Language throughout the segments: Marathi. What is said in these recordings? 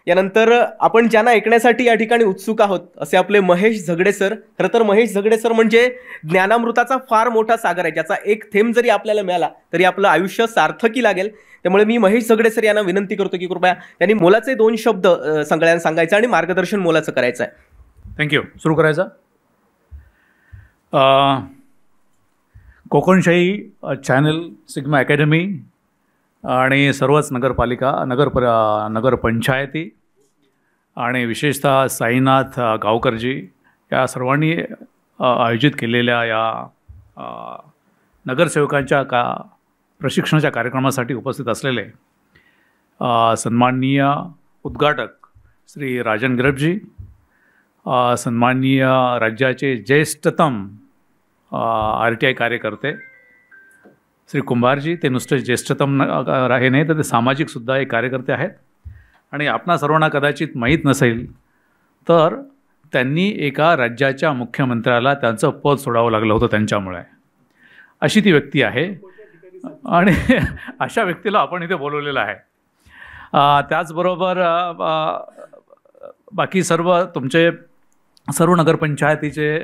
यानंतर आपण ज्यांना ऐकण्यासाठी या ठिकाणी उत्सुक आहोत असे आपले महेश झगडे सर. खरं तर महेश झगडे सर म्हणजे ज्ञानामृताचा फार मोठा सागर आहे, ज्याचा एक थेंब जरी आपल्याला मिळाला तरी आपलं आयुष्य सार्थकी लागेल. त्यामुळे मी महेश झगडे सर यांना विनंती करतो की कृपया त्यांनी मोलाचे 2 शब्द सगळ्यांना सांगायचे आणि मार्गदर्शन मोलाचं करायचं आहे. थँक्यू. सुरू करायचं. कोकणशाही चॅनल, सिग्मा अकॅडमी आणि सर्वच नगरपालिका, नगरपंचायती आणि विशेषतः साईनाथ गावकरजी या सर्वांनी आयोजित केलेल्या या नगरसेवकांच्या प्रशिक्षणाच्या कार्यक्रमासाठी उपस्थित असलेले सन्माननीय उद्घाटक श्री राजन गिरपजी, सन्माननीय राज्याचे ज्येष्ठतम RTI कार्यकर्ते श्री कुंभारजी, ते नुसते ज्येष्ठतम हे नाही तर ते सामाजिकसुद्धा एक कार्यकर्ते आहेत. आणि आपणा सर्वांना कदाचित माहीत नसेल तर त्यांनी एका राज्याच्या मुख्यमंत्र्याला त्यांचं पद सोडावं लागलं होतं त्यांच्यामुळे. अशी ती व्यक्ती आहे आणि अशा व्यक्तीला आपण इथे बोलवलेलं आहे. त्याचबरोबर बाकी तुमचे सर्व नगरपंचायतीचे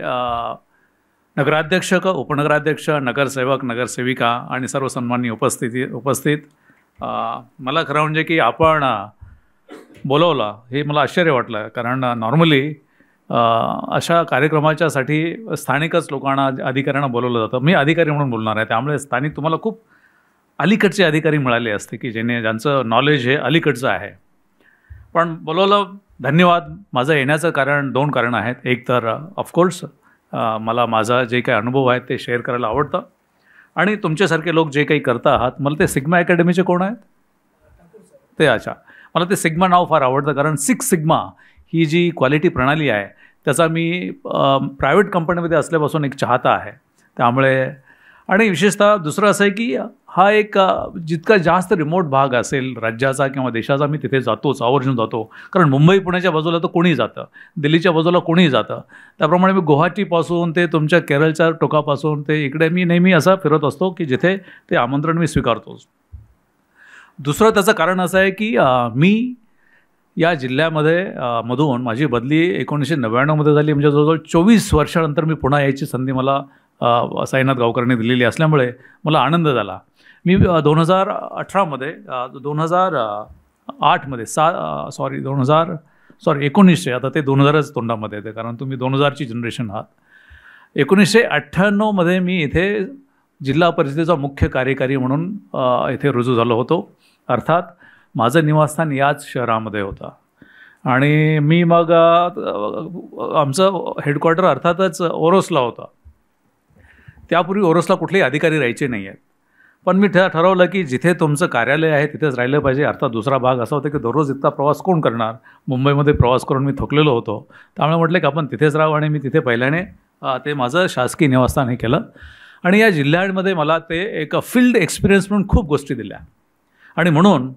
नगराध्यक्ष, उपनगराध्यक्ष, नगरसेवक, नगरसेविका आणि सर्व सन्माननीय उपस्थित. मला खरं म्हणजे की आपण बोलवलं हे मला आश्चर्य वाटलं, कारण नॉर्मली अशा कार्यक्रमाच्यासाठी स्थानिकच लोकांना, अधिकाऱ्यांना बोलवलं जातं. मी अधिकारी म्हणून बोलणार आहे, त्यामुळे स्थानिक तुम्हाला खूप अलीकडचे अधिकारी मिळाले असते की ज्यांचं नॉलेज हे अलीकडचं आहे. पण बोलवलं, धन्यवाद. माझं येण्याचं कारण 2 कारणं आहेत. एक तर ऑफकोर्स मला माझा जे काही अनुभव आहेत ते शेअर करायला आवडतं, आणि तुमच्यासारखे लोक जे काही करता आहात. मला ते सिग्मा अकॅडमीचे कोण आहेत ते, अच्छा, मला ते सिग्मा नाव फार आवडतं, कारण 6 सिग्मा ही जी क्वालिटी प्रणाली आहे त्याचा मी प्रायव्हेट कंपनीमध्ये असल्यापासून एक चाहता आहे. त्यामुळे, आणि विशेषतः दुसरं असं आहे की हा एक जितका जास्त रिमोट भाग असेल राज्याचा किंवा देशाचा, मी तिथे जातोच, आवर्जून जातो. कारण मुंबई पुण्याच्या बाजूला तर कोणीही जातं, दिल्लीच्या बाजूला कोणीही जातं. त्याप्रमाणे मी गुवाहाटीपासून ते तुमच्या केरळच्या टोकापासून ते इकडे मी नेहमी असा फिरत असतो की जिथे ते आमंत्रण मी स्वीकारतोच. दुसरं त्याचं कारण असं आहे की मी या जिल्ह्यामध्ये मधून माझी बदली 1999मध्ये झाली. म्हणजे जवळजवळ 24 वर्षानंतर मी पुन्हा यायची संधी मला साईनाथ गावकरांनी दिलेली असल्यामुळे मला आनंद झाला. मी 2018मध्ये 2008मध्ये 1900, आता ते 2000च तोंडामध्ये येते कारण तुम्ही 2000ची जनरेशन आहात. 1998मध्ये मी इथे जिल्हा परिषदेचा मुख्य कार्यकारी म्हणून इथे रुजू झालो होतो. अर्थात माझं निवासस्थान याच शहरामध्ये होतं, आणि मी मग आमचं हेडक्वार्टर अर्थातच ओरोसला होतं. त्यापूर्वी ओरोसला कुठलेही अधिकारी राहायचे नाही आहेत. पण मी ठरवलं की जिथे तुमचं कार्यालय आहे तिथेच राहिलं पाहिजे. अर्थात दुसरा भाग असा होता की दररोज इतका प्रवास कोण करणार, मुंबईमध्ये प्रवास करून मी थकलेलो होतो. त्यामुळे म्हटलं की आपण तिथेच राहू, आणि मी तिथे पहिल्याने ते माझं शासकीय निवासस्थान हे केलं. आणि या जिल्ह्यांमध्ये मला ते एक फील्ड एक्सपिरियन्स म्हणून खूप गोष्टी दिल्या, आणि म्हणून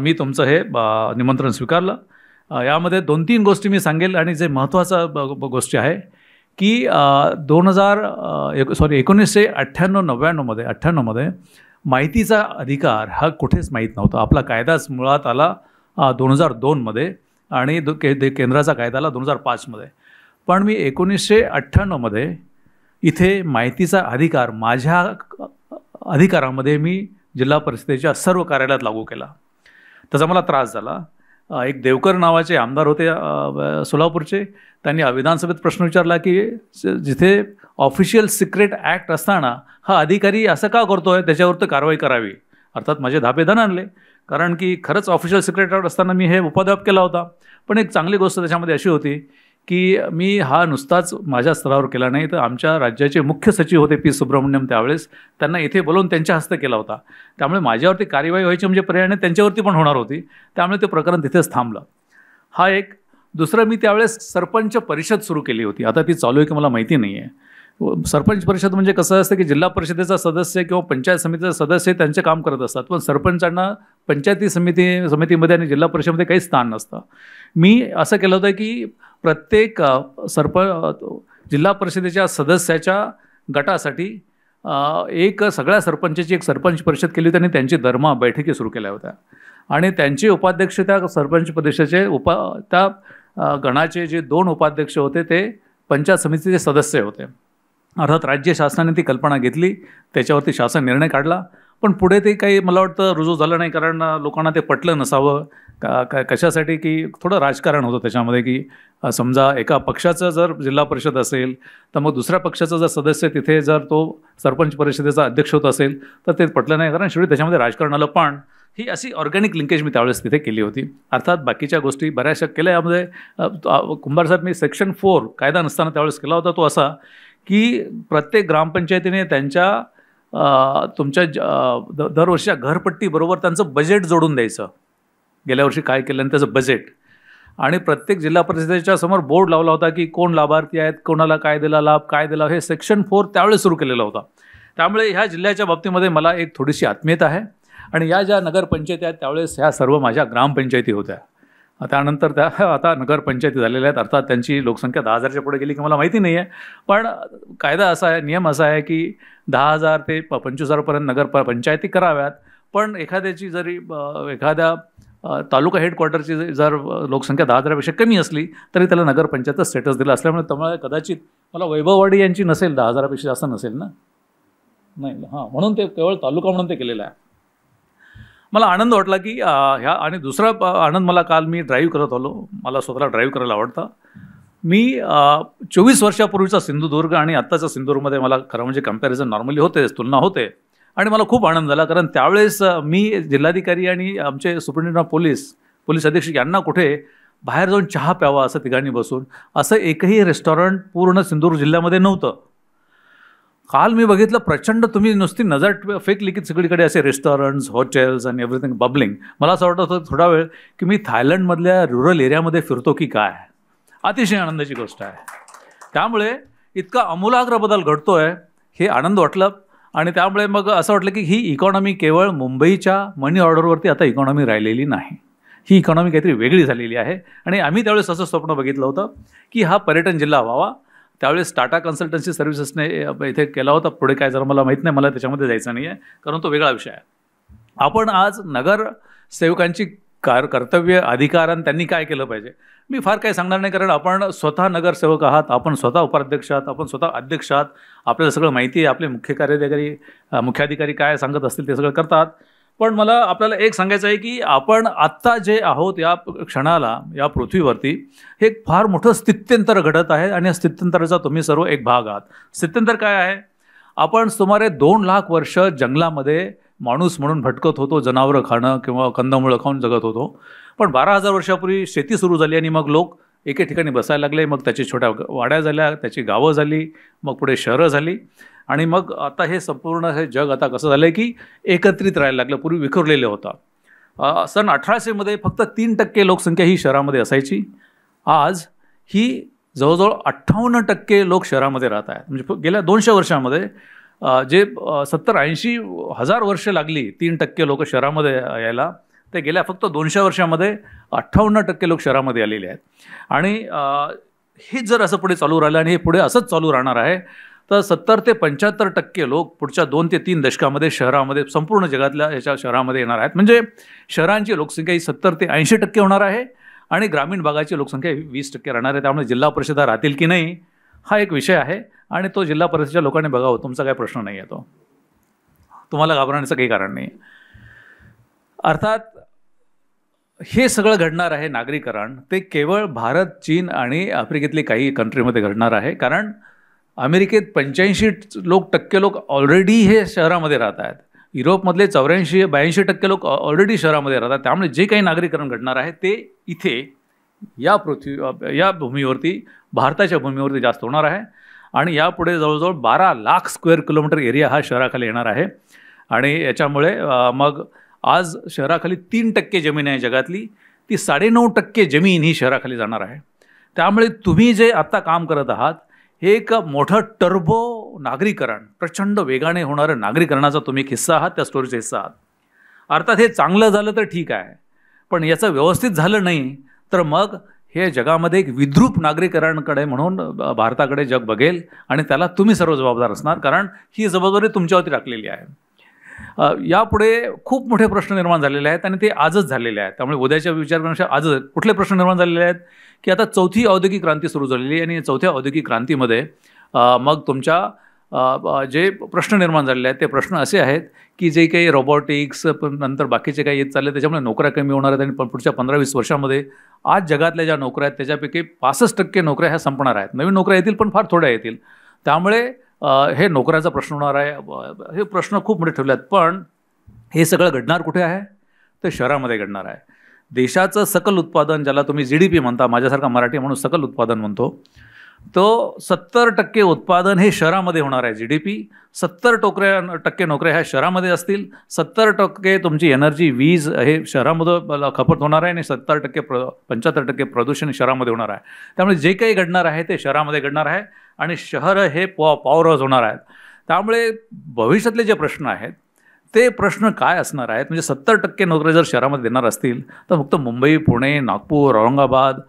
मी तुमचं हे निमंत्रण स्वीकारलं. यामध्ये 2-3 गोष्टी मी सांगेल, आणि जे महत्त्वाचं गोष्टी आहे की 1998-99मध्ये माहितीचा अधिकार हा कुठेच माहीत नव्हता. आपला कायदाच मुळात आला 2002मध्ये, आणि केंद्राचा कायदा आला 2005मध्ये. पण मी 1998मध्ये इथे माहितीचा अधिकार माझ्या अधिकारामध्ये मी जिल्हा परिषदेच्या सर्व कार्यालयात लागू केला. त्याचा मला त्रास झाला. एक देवकर नावाचे आमदार होते सोलापूरचे, त्यांनी विधानसभेत प्रश्न विचारला की जिथे ऑफिशियल सिक्रेट ॲक्ट असताना हा अधिकारी असं का करतो आहे, त्याच्यावर तर कारवाई करावी. अर्थात माझे धापेधन आणले, कारण की खरंच ऑफिशियल सिक्रेट ॲक्ट असताना मी हे उपादाप केला होता. पण एक चांगली गोष्ट त्याच्यामध्ये अशी होती की मी हा नुसताच माझ्या स्तरावर केला नाही, तर आमच्या राज्याचे मुख्य सचिव होते पी सुब्रमण्यम, त्यावेळेस त्यांना इथे बोलवून त्यांच्या हस्ते केला होता. त्यामुळे माझ्यावरती कार्यवाही व्हायची म्हणजे पर्यायाने त्यांच्यावरती पण होणार होती. त्यामुळे ते प्रकरण तिथेच थांबलं. हा एक. दुसरं, मी त्यावेळेस सरपंच परिषद सुरू केली होती. आता ती चालू आहे की मला माहिती नाही आहे. सरपंच परिषद म्हणजे कसं असतं की जिल्हा परिषदेचा सदस्य किंवा पंचायत समितीचा सदस्य त्यांचे काम करत असतात, पण सरपंचांना पंचायती समितीमध्ये आणि जिल्हा परिषदेमध्ये काही स्थान नसतं. मी असं केलं होतं की प्रत्येक जिल्हा परिषदेच्या सदस्याच्या गटासाठी एक सगळ्या सरपंचाची एक सरपंच परिषद केली होती, आणि त्यांची दरमहा बैठकी सुरू केल्या होत्या. आणि त्यांचे उपाध्यक्ष त्या सरपंच प्रदेशाचे त्या गणाचे जे 2 उपाध्यक्ष होते ते पंचायत समितीचे सदस्य होते. अर्थात राज्य शासनाने ती कल्पना घेतली, त्याच्यावरती शासन निर्णय काढला, पण पुढे ते काही मला वाटतं रुजू झालं नाही, कारण लोकांना ते पटलं नसावं. कशासाठी की थोडं राजकारण होतं त्याच्यामध्ये, की समजा एका पक्षाचं जर जिल्हा परिषद असेल तर मग दुसऱ्या पक्षाचा जर सदस्य तिथे जर तो सरपंच परिषदेचा अध्यक्ष होत असेल तर ते पटलं नाही, कारण शेवटी त्याच्यामध्ये राजकारण आलं. पण ही अशी ऑर्गॅनिक लिंकेज मी त्यावेळेस तिथे केली होती. अर्थात बाकीच्या गोष्टी बऱ्याचशा केल्या यामध्ये. कुंभार साहेब, मी सेक्शन 4 कायदा नसताना त्यावेळेस केला होता, तो असा की प्रत्येक ग्रामपंचायतीने त्यांच्या तुमच्या दरवर्षीच्या घरपट्टीबरोबर त्यांचं बजेट जोडून द्यायचं, गेल्या वर्षी काय केलं आणि त्याचं बजेट. आणि प्रत्येक जिल्हा परिषदेच्या समोर बोर्ड लावला होता की कोण लाभार्थी आहेत, कोणाला काय दिला लाभ, काय दिला. हे सेक्शन 4 त्यावेळेस सुरू केलेला होता. त्यामुळे ह्या जिल्ह्याच्या बाबतीमध्ये मला एक थोडीशी आत्मीयता आहे. आणि या ज्या नगरपंचायती आहेत त्यावेळेस ह्या सर्व माझ्या ग्रामपंचायती होत्या. त्यानंतर त्या आता नगरपंचायती झालेल्या आहेत. अर्थात त्यांची लोकसंख्या 10,000च्या पुढे गेली की मला माहिती नाही आहे, पण कायदा असा आहे, नियम असा आहे की 10,000 ते 25,000पर्यंत नगरपंचायती कराव्यात. पण एखाद्याची जरी एखाद्या तालुका हेडक्वार्टरची जर लोकसंख्या 10,000पेक्षा कमी असली तरी त्याला नगरपंचायतचं स्टेटस दिलं असल्यामुळे त्यामुळे कदाचित मला वैभववाडी यांची नसेल, 10,000पेक्षा जास्त नसेल ना, नाही, हां, म्हणून ते केवळ तालुका म्हणून ते केलेलं आहे. मला आनंद वाटला की ह्या. आणि दुसरा आनंद मला, काल मी ड्राईव्ह करत आलो, मला स्वतःला ड्राईव्ह करायला आवडतं. मी 24 वर्षापूर्वीचा सिंधुदुर्ग आणि आत्ताच्या सिंधुदुर्गमध्ये मला खरं म्हणजे कंपॅरिझन नॉर्मली होते, तुलना होते. आणि मला खूप आनंद झाला, कारण त्यावेळेस मी जिल्हाधिकारी आणि आमचे सुपरिटेंडेंट ऑफ पोलीस अधीक्षक यांना कुठे बाहेर जाऊन चहा प्यावा असं तिघांनी बसून असं एकही रेस्टॉरंट पूर्ण सिंधुदुर्ग जिल्ह्यामध्ये नव्हतं. काल मी बघितलं, प्रचंड, तुम्ही नुसती नजर फेकली की सगळीकडे असे रेस्टॉरंट्स, हॉटेल्स आणि एव्हरीथिंग बबलिंग. मला असं वाटत होतं थोडा वेळ की मी थायलंडमधल्या रुरल एरियामध्ये फिरतो की काय. अतिशय आनंदाची गोष्ट आहे. त्यामुळे इतका आमूलाग्र बदल घडतो आहे हे आनंद वाटलं. आणि त्यामुळे मग असं वाटलं की ही इकॉनॉमी केवळ मुंबईच्या मनी ऑर्डरवरती आता इकॉनॉमी राहिलेली नाही, ही इकॉनॉमी काहीतरी वेगळी झालेली आहे. आणि आम्ही त्यावेळेस असं स्वप्न बघितलं होतं की हा पर्यटन जिल्हा व्हावा. त्यावेळेस टाटा कन्सल्टन्सी सर्व्हिसेसने इथे केला होता. पुढे काय जरा मला माहीत नाही, मला त्याच्यामध्ये जायचं नाही आहे, कारण तो वेगळा विषय आहे. आपण आज नगरसेवकांची कर्तव्य, अधिकार आणि त्यांनी काय केलं पाहिजे मी फार काही सांगणार नाही, कारण आपण स्वतः नगरसेवक आहात, आपण स्वतः उपाध्यक्ष आहात, आपण स्वतः अध्यक्ष आहात, आपल्याला सगळं माहिती आहे. आपले मुख्याधिकारी काय सांगत असतील ते सगळं करतात. पण मला आपल्याला एक सांगायचं आहे की आपण आत्ता जे आहोत या क्षणाला या पृथ्वीवरती हे एक फार मोठं स्थित्यंतर घडत आहे. आणि या स्थित्यंतराचा तुम्ही सर्व एक भाग आहात. स्थित्यंतर काय आहे? आपण सुमारे 2 लाख वर्ष जंगलामध्ये माणूस म्हणून भटकत होतो, जनावरं खाणं किंवा कंदमुळं खाऊन जगत होतो. पण 12,000 वर्षापूर्वी शेती सुरू झाली आणि मग लोक एके ठिकाणी बसायला लागले. मग त्याची छोट्या वाड्या झाल्या, त्याची गावं झाली, मग पुढे शहरं झाली. आणि मग आता हे संपूर्ण हे जग आता कसं झालं आहे की एकत्रित राहायला लागलं. पूर्वी विखुरलेलं होता. सन 1800 फक्त 3% लोकसंख्या ही शहरामध्ये असायची. आज ही जवळजवळ 58% लोक शहरामध्ये राहत आहेत. म्हणजे गेल्या 200 वर्षामध्ये जे 70-80 हजार वर्ष लागली 3% लोक शहरामध्ये यायला, ते गेल्या फक्त 200 वर्षामध्ये 58% लोक शहरामध्ये आलेले आहेत. आणि हे जर असं पुढे चालू राहिलं आणि हे पुढे असंच चालू राहणार आहे तर 70 ते 75% लोक पुढच्या 2 ते 3 दशकामध्ये शहरामध्ये, संपूर्ण जगातल्या याच्या शहरामध्ये येणार आहेत. म्हणजे शहरांची लोकसंख्या ही 70 ते 80% होणार आहे आणि ग्रामीण भागाची लोकसंख्या ही 20% राहणार आहे. त्यामुळे जिल्हा परिषदा राहतील की नाही हा एक विषय आहे आणि तो जिल्हा परिषदेच्या लोकांनी बघावं. तुमचा काही प्रश्न नाही आहे, तो तुम्हाला घाबरण्याचं काही कारण नाही. अर्थात हे सगळं घडणार आहे नागरीकरण, ते केवळ भारत, चीन आणि आफ्रिकेतली काही कंट्रीमध्ये घडणार आहे. कारण अमेरिकेत 85% लोक ऑलरेडी हे शहरामध्ये राहत आहेत. युरोपमधले 84-82% लोक ऑलरेडी शहरामध्ये राहतात. त्यामुळे जे काही नागरीकरण घडणार आहे ते इथे या भूमीवरती, भारताच्या भूमीवरती जास्त होणार आहे. आणि यापुढे जवळजवळ 12 लाख स्क्वेअर किलोमीटर एरिया हा शहराखाली येणार आहे. आणि याच्यामुळे मग आज शहराखाली 3% जमीन आहे जगातली, ती 9.5% जमीन ही शहराखाली जाणार आहे. त्यामुळे तुम्ही जे आत्ता काम करत आहात हे एक मोठं टर्बो नागरीकरण, प्रचंड वेगाने होणारं नागरीकरणाचा तुम्ही एक हिस्सा आहात, त्या स्टोरीचा हिस्सा आहात. अर्थात हे चांगलं झालं तर ठीक आहे, पण याचं व्यवस्थित झालं नाही तर मग हे जगामध्ये एक विद्रूप नागरीकरणाकडे म्हणून भारताकडे जग बघेल आणि त्याला तुम्ही सर्व जबाबदार असणार, कारण ही जबाबदारी तुमच्यावरती टाकलेली आहे. यापुढे खूप मोठे प्रश्न निर्माण झालेले आहेत आणि ते आजच झालेले आहेत. त्यामुळे उद्याच्या विचार करण्यापेक्षा आजच कुठले प्रश्न निर्माण झालेले आहेत की आता चौथी औद्योगिक क्रांती सुरू झालेली आहे आणि चौथ्या औद्योगिक क्रांतीमध्ये मग तुमच्या जे प्रश्न निर्माण झालेले आहेत ते प्रश्न असे आहेत की जे काही रोबोटिक्स नंतर बाकीचे काही येत चालले त्याच्यामुळे नोकऱ्या कमी होणार आहेत आणि पुढच्या 15-20 वर्षामध्ये आज जगातल्या ज्या नोकऱ्या आहेत त्याच्यापैकी 65% नोकऱ्या ह्या संपणार आहेत. नवीन नोकऱ्या येतील पण फार थोड्या येतील. त्यामुळे हे नोकऱ्याचा प्रश्न होणार आहे. हे प्रश्न खूप मोठे ठेवले आहेत. पण हे सगळं घडणार कुठे आहे? ते शहरामध्ये घडणार आहे. देशाचं सकल उत्पादन, ज्याला तुम्ही GDP म्हणता, माझ्यासारखा मराठी म्हणून सकल उत्पादन म्हणतो, तो 70% उत्पादन हे शहरामध्ये होणार आहे. GDP 70% नोकऱ्या ह्या शहरामध्ये असतील. 70% तुमची एनर्जी, वीज हे शहरामध्ये खपत होणार आहे आणि 75% प्रदूषण शहरामध्ये होणार आहे. त्यामुळे जे काही घडणार आहे ते शहरामध्ये घडणार आहे आणि शहर हे पॉवर हाऊस होणार आहेत. त्यामुळे भविष्यातले जे प्रश्न आहेत ते प्रश्न काय असणार आहेत? म्हणजे 70% नोकऱ्या जर शहरामध्ये देणार असतील तर फक्त मुंबई, पुणे, नागपूर, औरंगाबाद,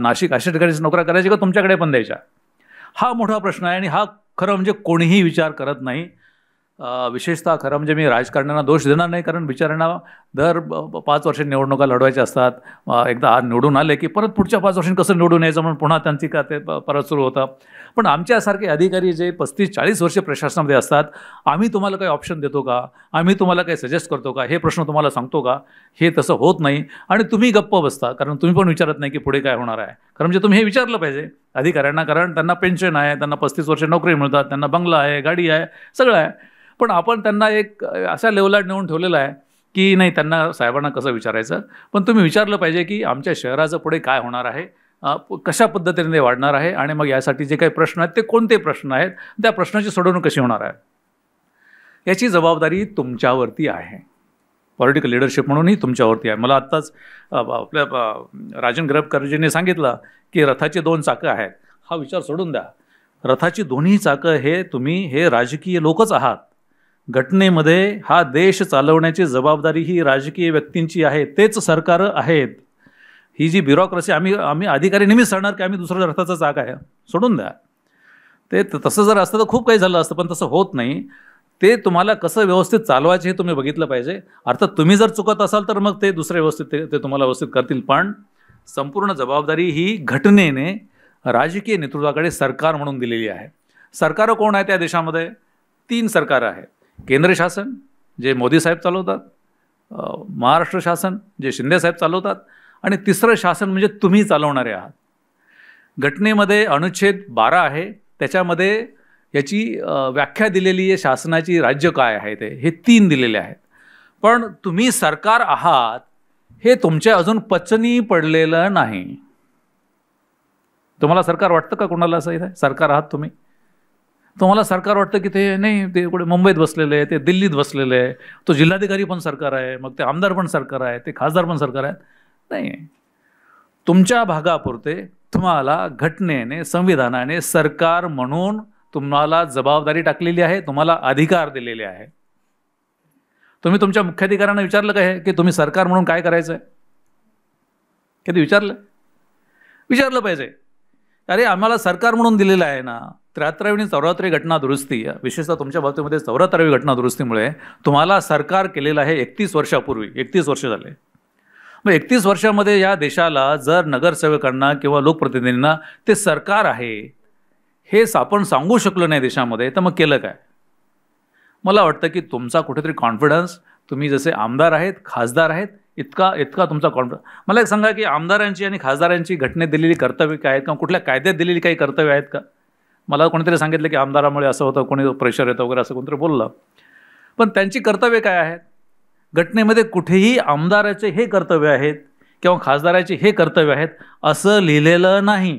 नाशिक अशा ठिकाणीच नोकऱ्या करायच्या का तुमच्याकडे पण द्यायच्या? हा मोठा प्रश्न आहे आणि हा खरं म्हणजे कोणीही विचार करत नाही. विशेषतः खरं म्हणजे मी राजकारण्यांना दोष देणार नाही, कारण बिचाऱ्यांना दर 5 वर्ष निवडणुका लढवायच्या असतात. एकदा निवडून आले की परत पुढच्या 5 वर्षांनी कसं निवडून यायचं म्हणून पुन्हा त्यांची का ते परत सुरू होतं. पण आमच्यासारखे अधिकारी जे 35-40 वर्षे प्रशासनामध्ये असतात, आम्ही तुम्हाला काही ऑप्शन देतो का? आम्ही तुम्हाला काही सजेस्ट करतो का? हे प्रश्न तुम्हाला सांगतो का? हे तसं होत नाही आणि तुम्ही गप्प बसता, कारण तुम्ही पण विचारत नाही की पुढे काय होणार आहे. खरं म्हणजे तुम्ही हे विचारलं पाहिजे अधिकाऱ्यांना, कारण त्यांना पेन्शन आहे, त्यांना 35 वर्षे नोकरी मिळतात, त्यांना बंगला आहे, गाडी आहे, सगळं आहे. पण आपण त्यांना एक अशा लेवलला नेऊन ठेवलेलं आहे की नाही, त्यांना साहेबांना कसं विचारायचं. पण तुम्ही विचारलं पाहिजे की आमच्या शहराचं पुढे काय होणार आहे, कशा पद्धतीने ते वाढणार आहे आणि मग यासाठी जे काही प्रश्न आहेत ते कोणते प्रश्न आहेत, त्या प्रश्नाची सोडवणूक कशी होणार आहे, याची जबाबदारी तुमच्यावरती आहे. पॉलिटिकल लिडरशिप म्हणूनही तुमच्यावरती आहे. मला आत्ताच आपल्या राजन गिरपकरजींनी सांगितलं की रथाची 2 चाकं आहेत. हा विचार सोडून द्या. रथाची दोन्ही चाकं हे राजकीय लोकच आहात. घटनेमध्ये हा देश चालवण्याची जबाबदारी ही राजकीय व्यक्तींची आहे, तेच सरकार आहेत. ही जी ब्युरोक्रेसी, आम्ही अधिकारी नेहमीच सांगणार की आम्ही दुसऱ्या रथाचा चाक आहे, सोडून द्या. ते तसं जर असतं तर खूप काही झालं असतं, पण तसं होत नाही. ते तुम्हाला कसं व्यवस्थित चालवायचे हे तुम्ही बघितलं पाहिजे. अर्थात तुम्ही जर चुकत असाल तर मग ते दुसरे व्यवस्थित ते तुम्हाला व्यवस्थित करतील. पण संपूर्ण जबाबदारी ही घटनेने राजकीय नेतृत्वाकडे सरकार म्हणून दिलेली आहे. सरकारं कोण आहे त्या देशामध्ये? 3 सरकारं आहेत. केंद्र शासन जे मोदी साहेब चालवतात, महाराष्ट्र शासन जे शिंदे साहेब चालवतात आणि तिसरं शासन म्हणजे तुम्ही चालवणारे आहात. घटनेमध्ये अनुच्छेद 12 आहे, त्याच्यामध्ये याची व्याख्या दिलेली आहे शासनाची, राज्य काय आहे ते, हे 3 दिलेले आहेत. पण तुम्ही सरकार आहात हे तुमच्या अजून पचनी पडलेलं नाही. तुम्हाला सरकार वाटतं का? कोणाला असं इथे सरकार आहात तुम्ही? तुम्हाला सरकार वाटतं की ते नाही, ते कुठे मुंबईत बसलेले आहे, ते दिल्लीत बसलेले आहे, तो जिल्हाधिकारी पण सरकार आहे, मग ते आमदार पण सरकार आहे, ते खासदार पण सरकार आहेत. नाही, तुमच्या भागापुरते तुम्हाला घटनेने, संविधानाने सरकार म्हणून तुम्हाला जबाबदारी टाकलेली आहे, तुम्हाला अधिकार दिलेले आहे. तुम्ही तुमच्या मुख्याधिकाऱ्यांना विचारलं काय की तुम्ही सरकार म्हणून काय करायचं आहे? कधी विचारलं पाहिजे. अरे आम्हाला सरकार म्हणून दिलेलं आहे ना. 73वी आणि 74वी घटना दुरुस्ती, विशेषतः तुमच्या बाबतीमध्ये 74वी घटना दुरुस्तीमुळे तुम्हाला सरकार केलेलं आहे 31 वर्षापूर्वी. 31 वर्ष झाले. मग 31 वर्षामध्ये या देशाला जर नगरसेवकांना किंवा लोकप्रतिनिधींना ते सरकार आहे हे आपण सांगू शकलो नाही देशामध्ये, तर मग केलं काय? मला वाटतं की तुमचा कुठेतरी कॉन्फिडन्स, तुम्ही जसे आमदार आहेत, खासदार आहेत, इतका तुमचा कॉन्फिडन्स. मला एक सांगा की आमदारांची आणि खासदारांची घटनेत दिलेली कर्तव्य काय आहेत किंवा कुठल्या कायद्यात दिलेली काही कर्तव्य आहेत का? मला कोणीतरी सांगितलं की आमदारामुळे असं होतं, कोणी प्रेशर येतं वगैरे असं कोणतरी बोललं. पण त्यांची कर्तव्य काय आहेत? घटनेमध्ये कुठेही आमदाराचे हे कर्तव्य आहेत किंवा खासदाराचे हे कर्तव्य आहेत असं लिहिलेलं नाही.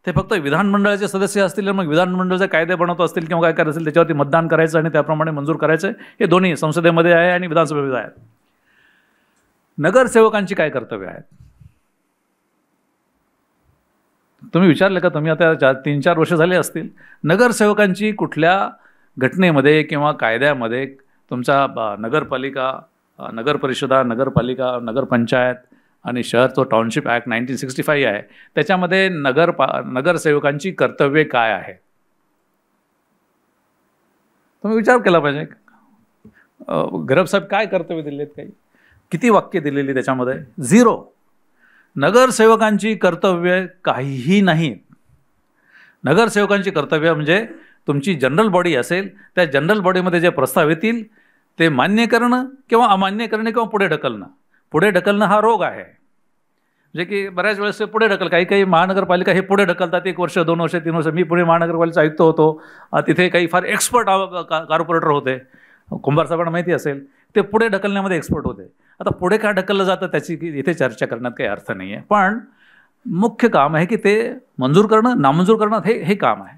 ते फक्त विधानमंडळाचे सदस्य असतील, मग विधानमंडळाचे कायदे बनवत असतील किंवा काय करत असतील त्याच्यावरती मतदान करायचं आणि त्याप्रमाणे मंजूर करायचं. हे दोन्ही संसदेमध्ये आहे आणि विधानसभेमध्ये आहेत. नगरसेवकांची काय कर्तव्य आहेत? तुम्ही विचारलं का? तुम्ही आता 3-4 वर्ष झाले असतील. नगरसेवकांची कुठल्या घटनेमध्ये किंवा कायद्यामध्ये तुमचा नगरपालिका, नगरपरिषदा, नगरपालिका, नगरपंचायत आणि शहर तो टाउनशिप ॲक्ट 1965 आहे, त्याच्यामध्ये नगरसेवकांची कर्तव्ये काय आहे? तुम्ही विचार केला पाहिजे. गरब साहेब काय कर्तव्य दिलेत, काही किती वाक्य दिलेली त्याच्यामध्ये? 0. नगरसेवकांची कर्तव्य काहीही नाहीत. नगरसेवकांची कर्तव्य म्हणजे तुमची जनरल बॉडी असेल, त्या जनरल बॉडीमध्ये जे प्रस्ताव येतील ते मान्य करणं किंवा अमान्य करणे किंवा पुढे ढकलणं. पुढे ढकलणं हा रोग आहे, म्हणजे की बऱ्याच वेळेस ते पुढे ढकल, काही महानगरपालिका हे पुढे ढकलतात 1 वर्ष 2 वर्ष 3 वर्ष. मी पुणे महानगरपालिकेचा आयुक्त होतो, तिथे काही फार एक्सपर्ट कॉर्पोरेटर होते, कुंभार साहेबांना माहिती असेल, ते पुढे ढकलण्यामध्ये एक्सपर्ट होते. आता पुढे का ढकललं जातं त्याची इथे चर्चा करण्यात काही अर्थ नाही आहे, पण मुख्य काम आहे की ते मंजूर करणं नामंजूर करणं हे काम आहे.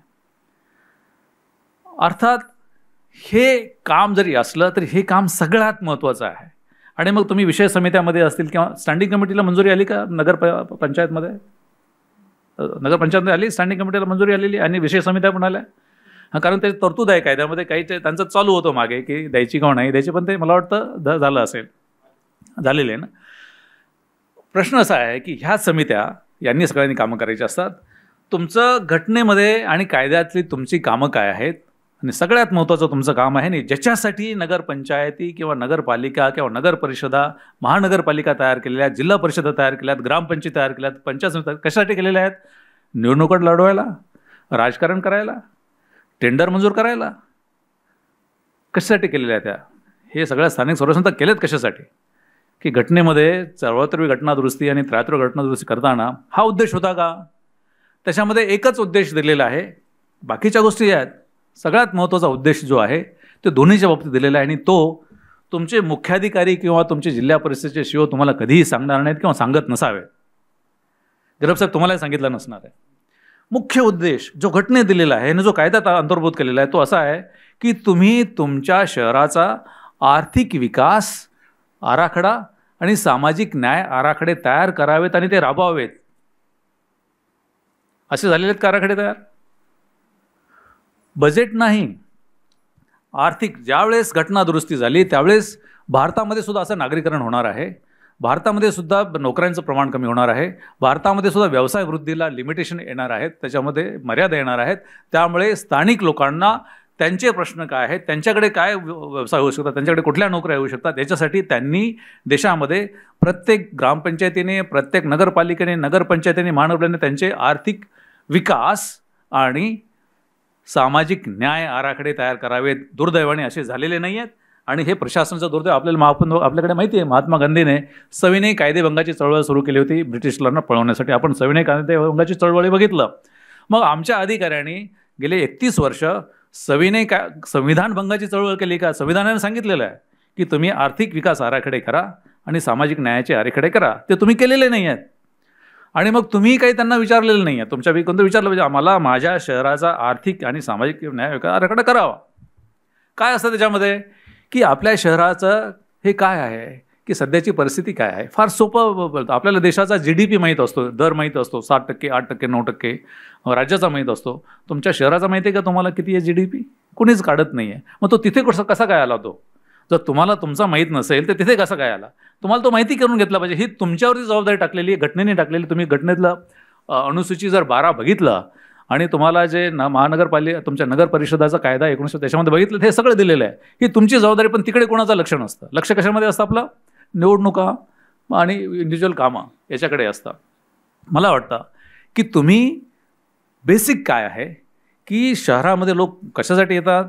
अर्थात हे काम जरी असलं तरी हे काम सगळ्यात महत्त्वाचं आहे. आणि मग तुम्ही विषय समित्यामध्ये असतील किंवा स्टँडिंग कमिटीला मंजुरी आली का? नगरपंचायतमध्ये आली, स्टँडिंग कमिटीला मंजुरी आलेली आणि विषय समित्या पण आल्या. हां, कारण ते तरतूद आहे कायद्यामध्ये, काही त्यांचं चालू होतं मागे की द्यायची किंवा नाही द्यायची, पण ते मला वाटतं झालं असेल, झालेलं आहे ना. प्रश्न असा आहे की ह्या समित्या यांनी सगळ्यांनी कामं करायची असतात. तुमचं घटनेमध्ये आणि कायद्यातली तुमची कामं काय आहेत आणि सगळ्यात महत्त्वाचं तुमचं काम आहे नाही ज्याच्यासाठी नगरपंचायती किंवा नगरपालिका किंवा नगर परिषदा, महानगरपालिका तयार केलेल्या आहेत, जिल्हा परिषदा तयार केल्यात, ग्रामपंचायत तयार केल्यात, पंचायत समित्या कशासाठी केलेल्या आहेत? निवडणुका लढवायला, राजकारण करायला, टेंडर मंजूर करायला. कशासाठी केलेल्या आहेत त्या? हे सगळ्या स्थानिक स्वराज्य केलेत कशासाठी? की घटनेमध्ये सर्वत्र घटना दुरुस्ती आणि त्रात्र घटना दुरुस्ती करताना हा उद्देश होता का? त्याच्यामध्ये एकच उद्देश दिलेला आहे, बाकीच्या गोष्टी आहेत. सगळ्यात महत्त्वाचा उद्देश जो आहे तो दोन्हीच्या बाबतीत दिलेला आहे आणि तो तुमचे मुख्याधिकारी किंवा तुमचे जिल्हा परिषदेचे शिओ तुम्हाला कधीही सांगणार नाहीत किंवा सांगत नसावेत. गरब साहेब तुम्हालाही सांगितलं नसणार आहे. मुख्य उद्देश जो घटनेत दिलेला आहे आणि जो कायद्यात अंतर्भूत केलेला आहे तो असा आहे की तुम्ही तुमच्या शहराचा आर्थिक विकास आराखडा आणि सामाजिक न्याय आराखडे तयार करावेत आणि ते राबवावेत. असे झालेले आहेत का आराखडे तयार? बजेट नाही, आर्थिक. ज्यावेळेस घटना दुरुस्ती झाली त्यावेळेस भारतामध्ये सुद्धा असं नागरीकरण होणार आहे, भारतामध्ये सुद्धा नोकऱ्यांचं प्रमाण कमी होणार आहे, भारतामध्ये सुद्धा व्यवसाय वृद्धीला लिमिटेशन येणार आहेत, त्याच्यामध्ये मर्यादा येणार आहेत. त्यामुळे स्थानिक लोकांना त्यांचे प्रश्न काय आहेत, त्यांच्याकडे काय व्यवसाय होऊ शकतात, त्यांच्याकडे कुठल्या नोकऱ्या होऊ शकतात, याच्यासाठी त्यांनी देशामध्ये प्रत्येक ग्रामपंचायतीने, प्रत्येक नगरपालिकेने, नगरपंचायतीने, महानगरपालिकेने त्यांचे आर्थिक विकास आणि सामाजिक न्याय आराखडे तयार करावेत. दुर्दैवाने असे झालेले नाही आहेत आणि हे प्रशासनाचा दुर्दैव. आपल्याकडे माहिती आहे महात्मा गांधीने सविनय कायदेभंगाची चळवळ सुरू केली होती ब्रिटिशलांना पळवण्यासाठी. आपण सविनय कायदेभंगाची चळवळी बघितलं. मग आमच्या अधिकाऱ्यांनी गेले 31 वर्ष संविधान भंगाची चळवळ केली का? संविधानाने सांगितलेलं आहे की तुम्ही आर्थिक विकास आराखडे करा आणि सामाजिक न्यायाचे आराखडे करा. ते तुम्ही केलेले नाही आहेत आणि मग तुम्ही काही त्यांना विचारलेलं नाही आहे. तुमच्या कोणतं विचारलं पाहिजे आम्हाला माझ्या शहराचा आर्थिक आणि सामाजिक न्याय विकास आराखडा करावा. काय असतं त्याच्यामध्ये की आपल्या शहराचं हे काय आहे की सध्याची परिस्थिती काय आहे. फार सोपं बोलतो. आपल्याला देशाचा GDP माहीत असतो, दर माहीत असतो, 7%, 8%, 9%. राज्याचा माहीत असतो. तुमच्या शहराचा माहिती आहे का तुम्हाला किती आहे GDP? कुणीच काढत नाही आहे. मग तो तिथे कसा काय आला? तो जर तुम्हाला तुमचा माहीत नसेल तर तिथे कसा काय आला? तुम्हाला तो माहिती करून घेतला पाहिजे. ही तुमच्यावरती जबाबदारी टाकलेली आहे, घटनेने टाकलेली. तुम्ही घटनेतलं अनुसूची जर 12 बघितलं आणि तुम्हाला जे महानगरपालिका तुमच्या नगर परिषदाचा कायदा 1900 त्याच्यामध्ये बघितलं, हे सगळं दिलेलं आहे. ही तुमची जबाबदारी. पण तिकडे कोणाचं लक्ष नसतं. लक्ष कशामध्ये असतं आपलं? निवडणुका आणि इंडिव्हिज्युअल कामं याच्याकडे असतं. मला वाटतं की तुम्ही बेसिक काय आहे की शहरामध्ये लोक कशासाठी येतात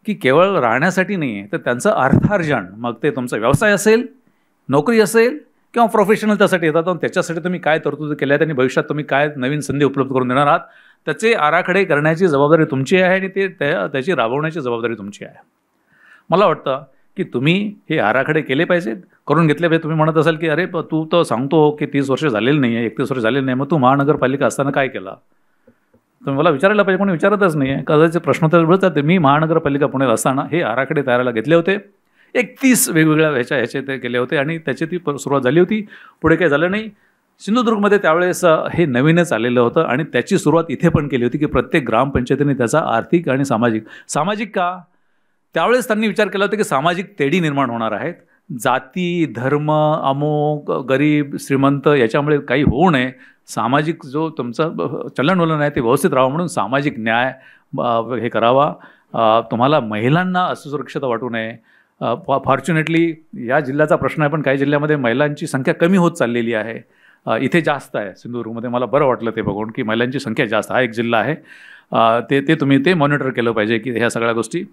की केवळ राहण्यासाठी नाही आहे, तर त्यांचं अर्थार्जन, मग ते तुमचा व्यवसाय असेल, नोकरी असेल किंवा प्रोफेशनल त्यासाठी येतात. आणि त्याच्यासाठी तुम्ही काय तरतूद केल्या आहेत आणि भविष्यात तुम्ही काय नवीन संधी उपलब्ध करून देणार आहात त्याचे आराखडे करण्याची जबाबदारी तुमची आहे आणि त्याची राबवण्याची जबाबदारी तुमची आहे. मला वाटतं की तुम्ही हे आराखडे केले पाहिजेत, करून घेतले पाहिजे. तुम्ही म्हणत असाल की अरे तू तर सांगतो की 30 वर्ष झालेली नाही आहे, 31 वर्ष झालेली नाही, मग तू महानगरपालिका असताना काय केला? तर मला विचारायला पाहिजे. कोणी विचारतच नाही आहे. कदाचित प्रश्नोत्तर मिळतात. मी महानगरपालिका पुण्यात असताना हे आराखडे तयारायला घेतले होते. 31 वेगवेगळ्या ह्याचे ते केले होते आणि त्याची ती सुरुवात झाली होती. पुढे काही झालं नाही. सिंधुदुर्गमध्ये त्यावेळेस हे नवीनच आलेलं होतं आणि त्याची सुरुवात इथे पण केली होती की प्रत्येक ग्रामपंचायतीने त्याचा आर्थिक आणि सामाजिक का? त्यावेळेस त्यांनी विचार केला होता की सामाजिक तेढी निर्माण होणार आहेत. जाती, धर्म, अमोक, गरीब, श्रीमंत याच्यामुळे काही होऊ नये. सामाजिक जो तुमचं चलनवलन आहे ते व्यवस्थित राहावं म्हणून सामाजिक न्याय हे करावा. तुम्हाला महिलांना असुरक्षितता वाटू नये. फॉर्च्युनेटली या जिल्ह्याचा प्रश्न आहे, पण काही जिल्ह्यामध्ये महिलांची संख्या कमी होत चाललेली आहे. इथे जास्त आहे सिंधुदुर्गमध्ये. मला बरं वाटलं ते बघून की महिलांची संख्या जास्त. हा एक जिल्हा आहे, ते तुम्ही ते मॉनिटर केलं पाहिजे की ह्या सगळ्या गोष्टी.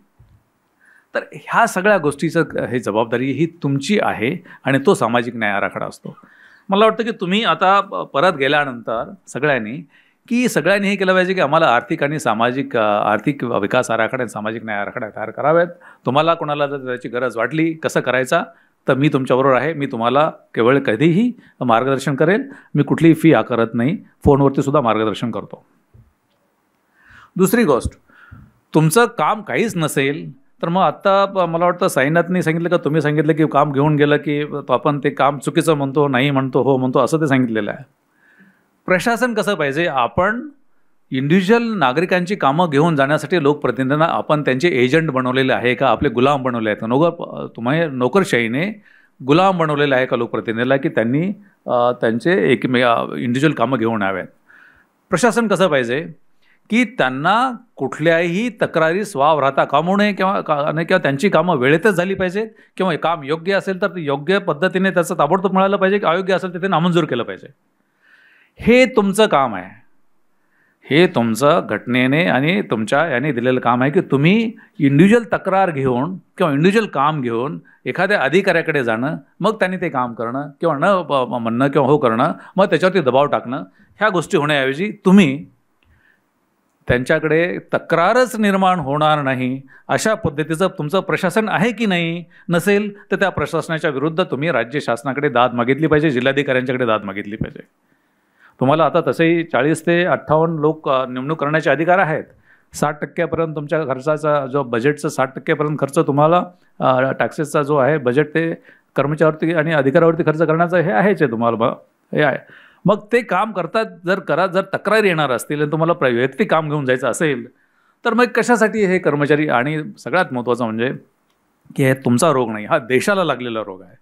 तर ह्या सगळ्या गोष्टीचं हे जबाबदारी ही तुमची आहे आणि तो सामाजिक न्याय आराखडा असतो. मला वाटतं की तुम्ही आता परत गेल्यानंतर सगळ्यांनी हे केलं पाहिजे की आम्हाला आर्थिक आणि आर्थिक विकास आराखडा आणि सामाजिक न्याय आराखडा तयार करावेत. तुम्हाला कोणाला जर त्याची गरज वाटली कसं करायचा तर मी तुमच्याबरोबर आहे. मी तुम्हाला केवळ कधीही मार्गदर्शन करेल. मी कुठलीही फी आकारत नाही. फोनवरती सुद्धा मार्गदर्शन करतो. दुसरी गोष्ट, तुमचं काम काहीच नसेल तर मग आत्ता मला वाटतं साईनाथनी सांगितलं का तुम्ही सांगितलं की काम घेऊन गेलं की आपण ते काम चुकीचं म्हणतो, नाही म्हणतो, हो म्हणतो, असं ते सांगितलेलं आहे. प्रशासन कसं पाहिजे, आपण इंडिव्हिज्युअल नागरिकांची कामं घेऊन जाण्यासाठी लोकप्रतिनिधींना आपण त्यांचे एजंट बनवलेले आहे का, आपले गुलाम बनवले आहेत? तुम्ही नोकरशाहीने गुलाम बनवलेले आहे का लोकप्रतिनिधीला की त्यांनी त्यांचे इंडिव्हिज्युअल कामं घेऊन यावेत? प्रशासन कसं पाहिजे की त्यांना कुठल्याही तक्रारी स्वावराहता कामू नये किंवा त्यांची कामं वेळेतच झाली पाहिजेत, किंवा काम योग्य असेल तर योग्य पद्धतीने त्याचं ताबडतोब मिळालं पाहिजे, की अयोग्य असेल तर ते नामंजूर केलं पाहिजे. हे तुमचं काम आहे. हे तुमचं घटनेने आणि तुमच्या याने दिलेलं काम आहे की तुम्ही इंडिव्हिज्युअल तक्रार घेऊन किंवा इंडिव्हिज्युअल काम घेऊन एखाद्या अधिकाऱ्याकडे जाणं, मग त्यांनी ते काम करणं किंवा न म्हणणं किंवा हो करणं, मग त्याच्यावरती दबाव टाकणं, ह्या गोष्टी होण्याऐवजी तुम्ही त्यांच्याकडे तक्रारच निर्माण होणार नाही अशा पद्धतीचं तुमचं प्रशासन आहे की नाही? नसेल तर त्या प्रशासनाच्या विरुद्ध तुम्ही राज्य शासनाकडे दाद मागितली पाहिजे, जिल्हाधिकाऱ्यांच्याकडे दाद मागितली पाहिजे. तुम्हाला आता तसेही 40 ते 58 लोक नेमणूक करण्याचे अधिकार आहेत. 60% तुमच्या खर्चाचा जो बजेटचा 60% खर्च तुम्हाला टॅक्सेसचा जो आहे बजेट ते कर्मचाऱ्यावरती आणि अधिकाऱ्यावरती खर्च करण्याचं हे आहेच आहे. तुम्हाला हे आहे. मग ते काम करतात जर तक्रार येणार असतील आणि तुम्हाला वैयक्तिक काम घेऊन जायचं असेल तर मग कशासाठी हे कर्मचारी? आणि सगळ्यात महत्त्वाचं म्हणजे की हे तुमचा रोग नाही, हा देशाला लागलेला रोग आहे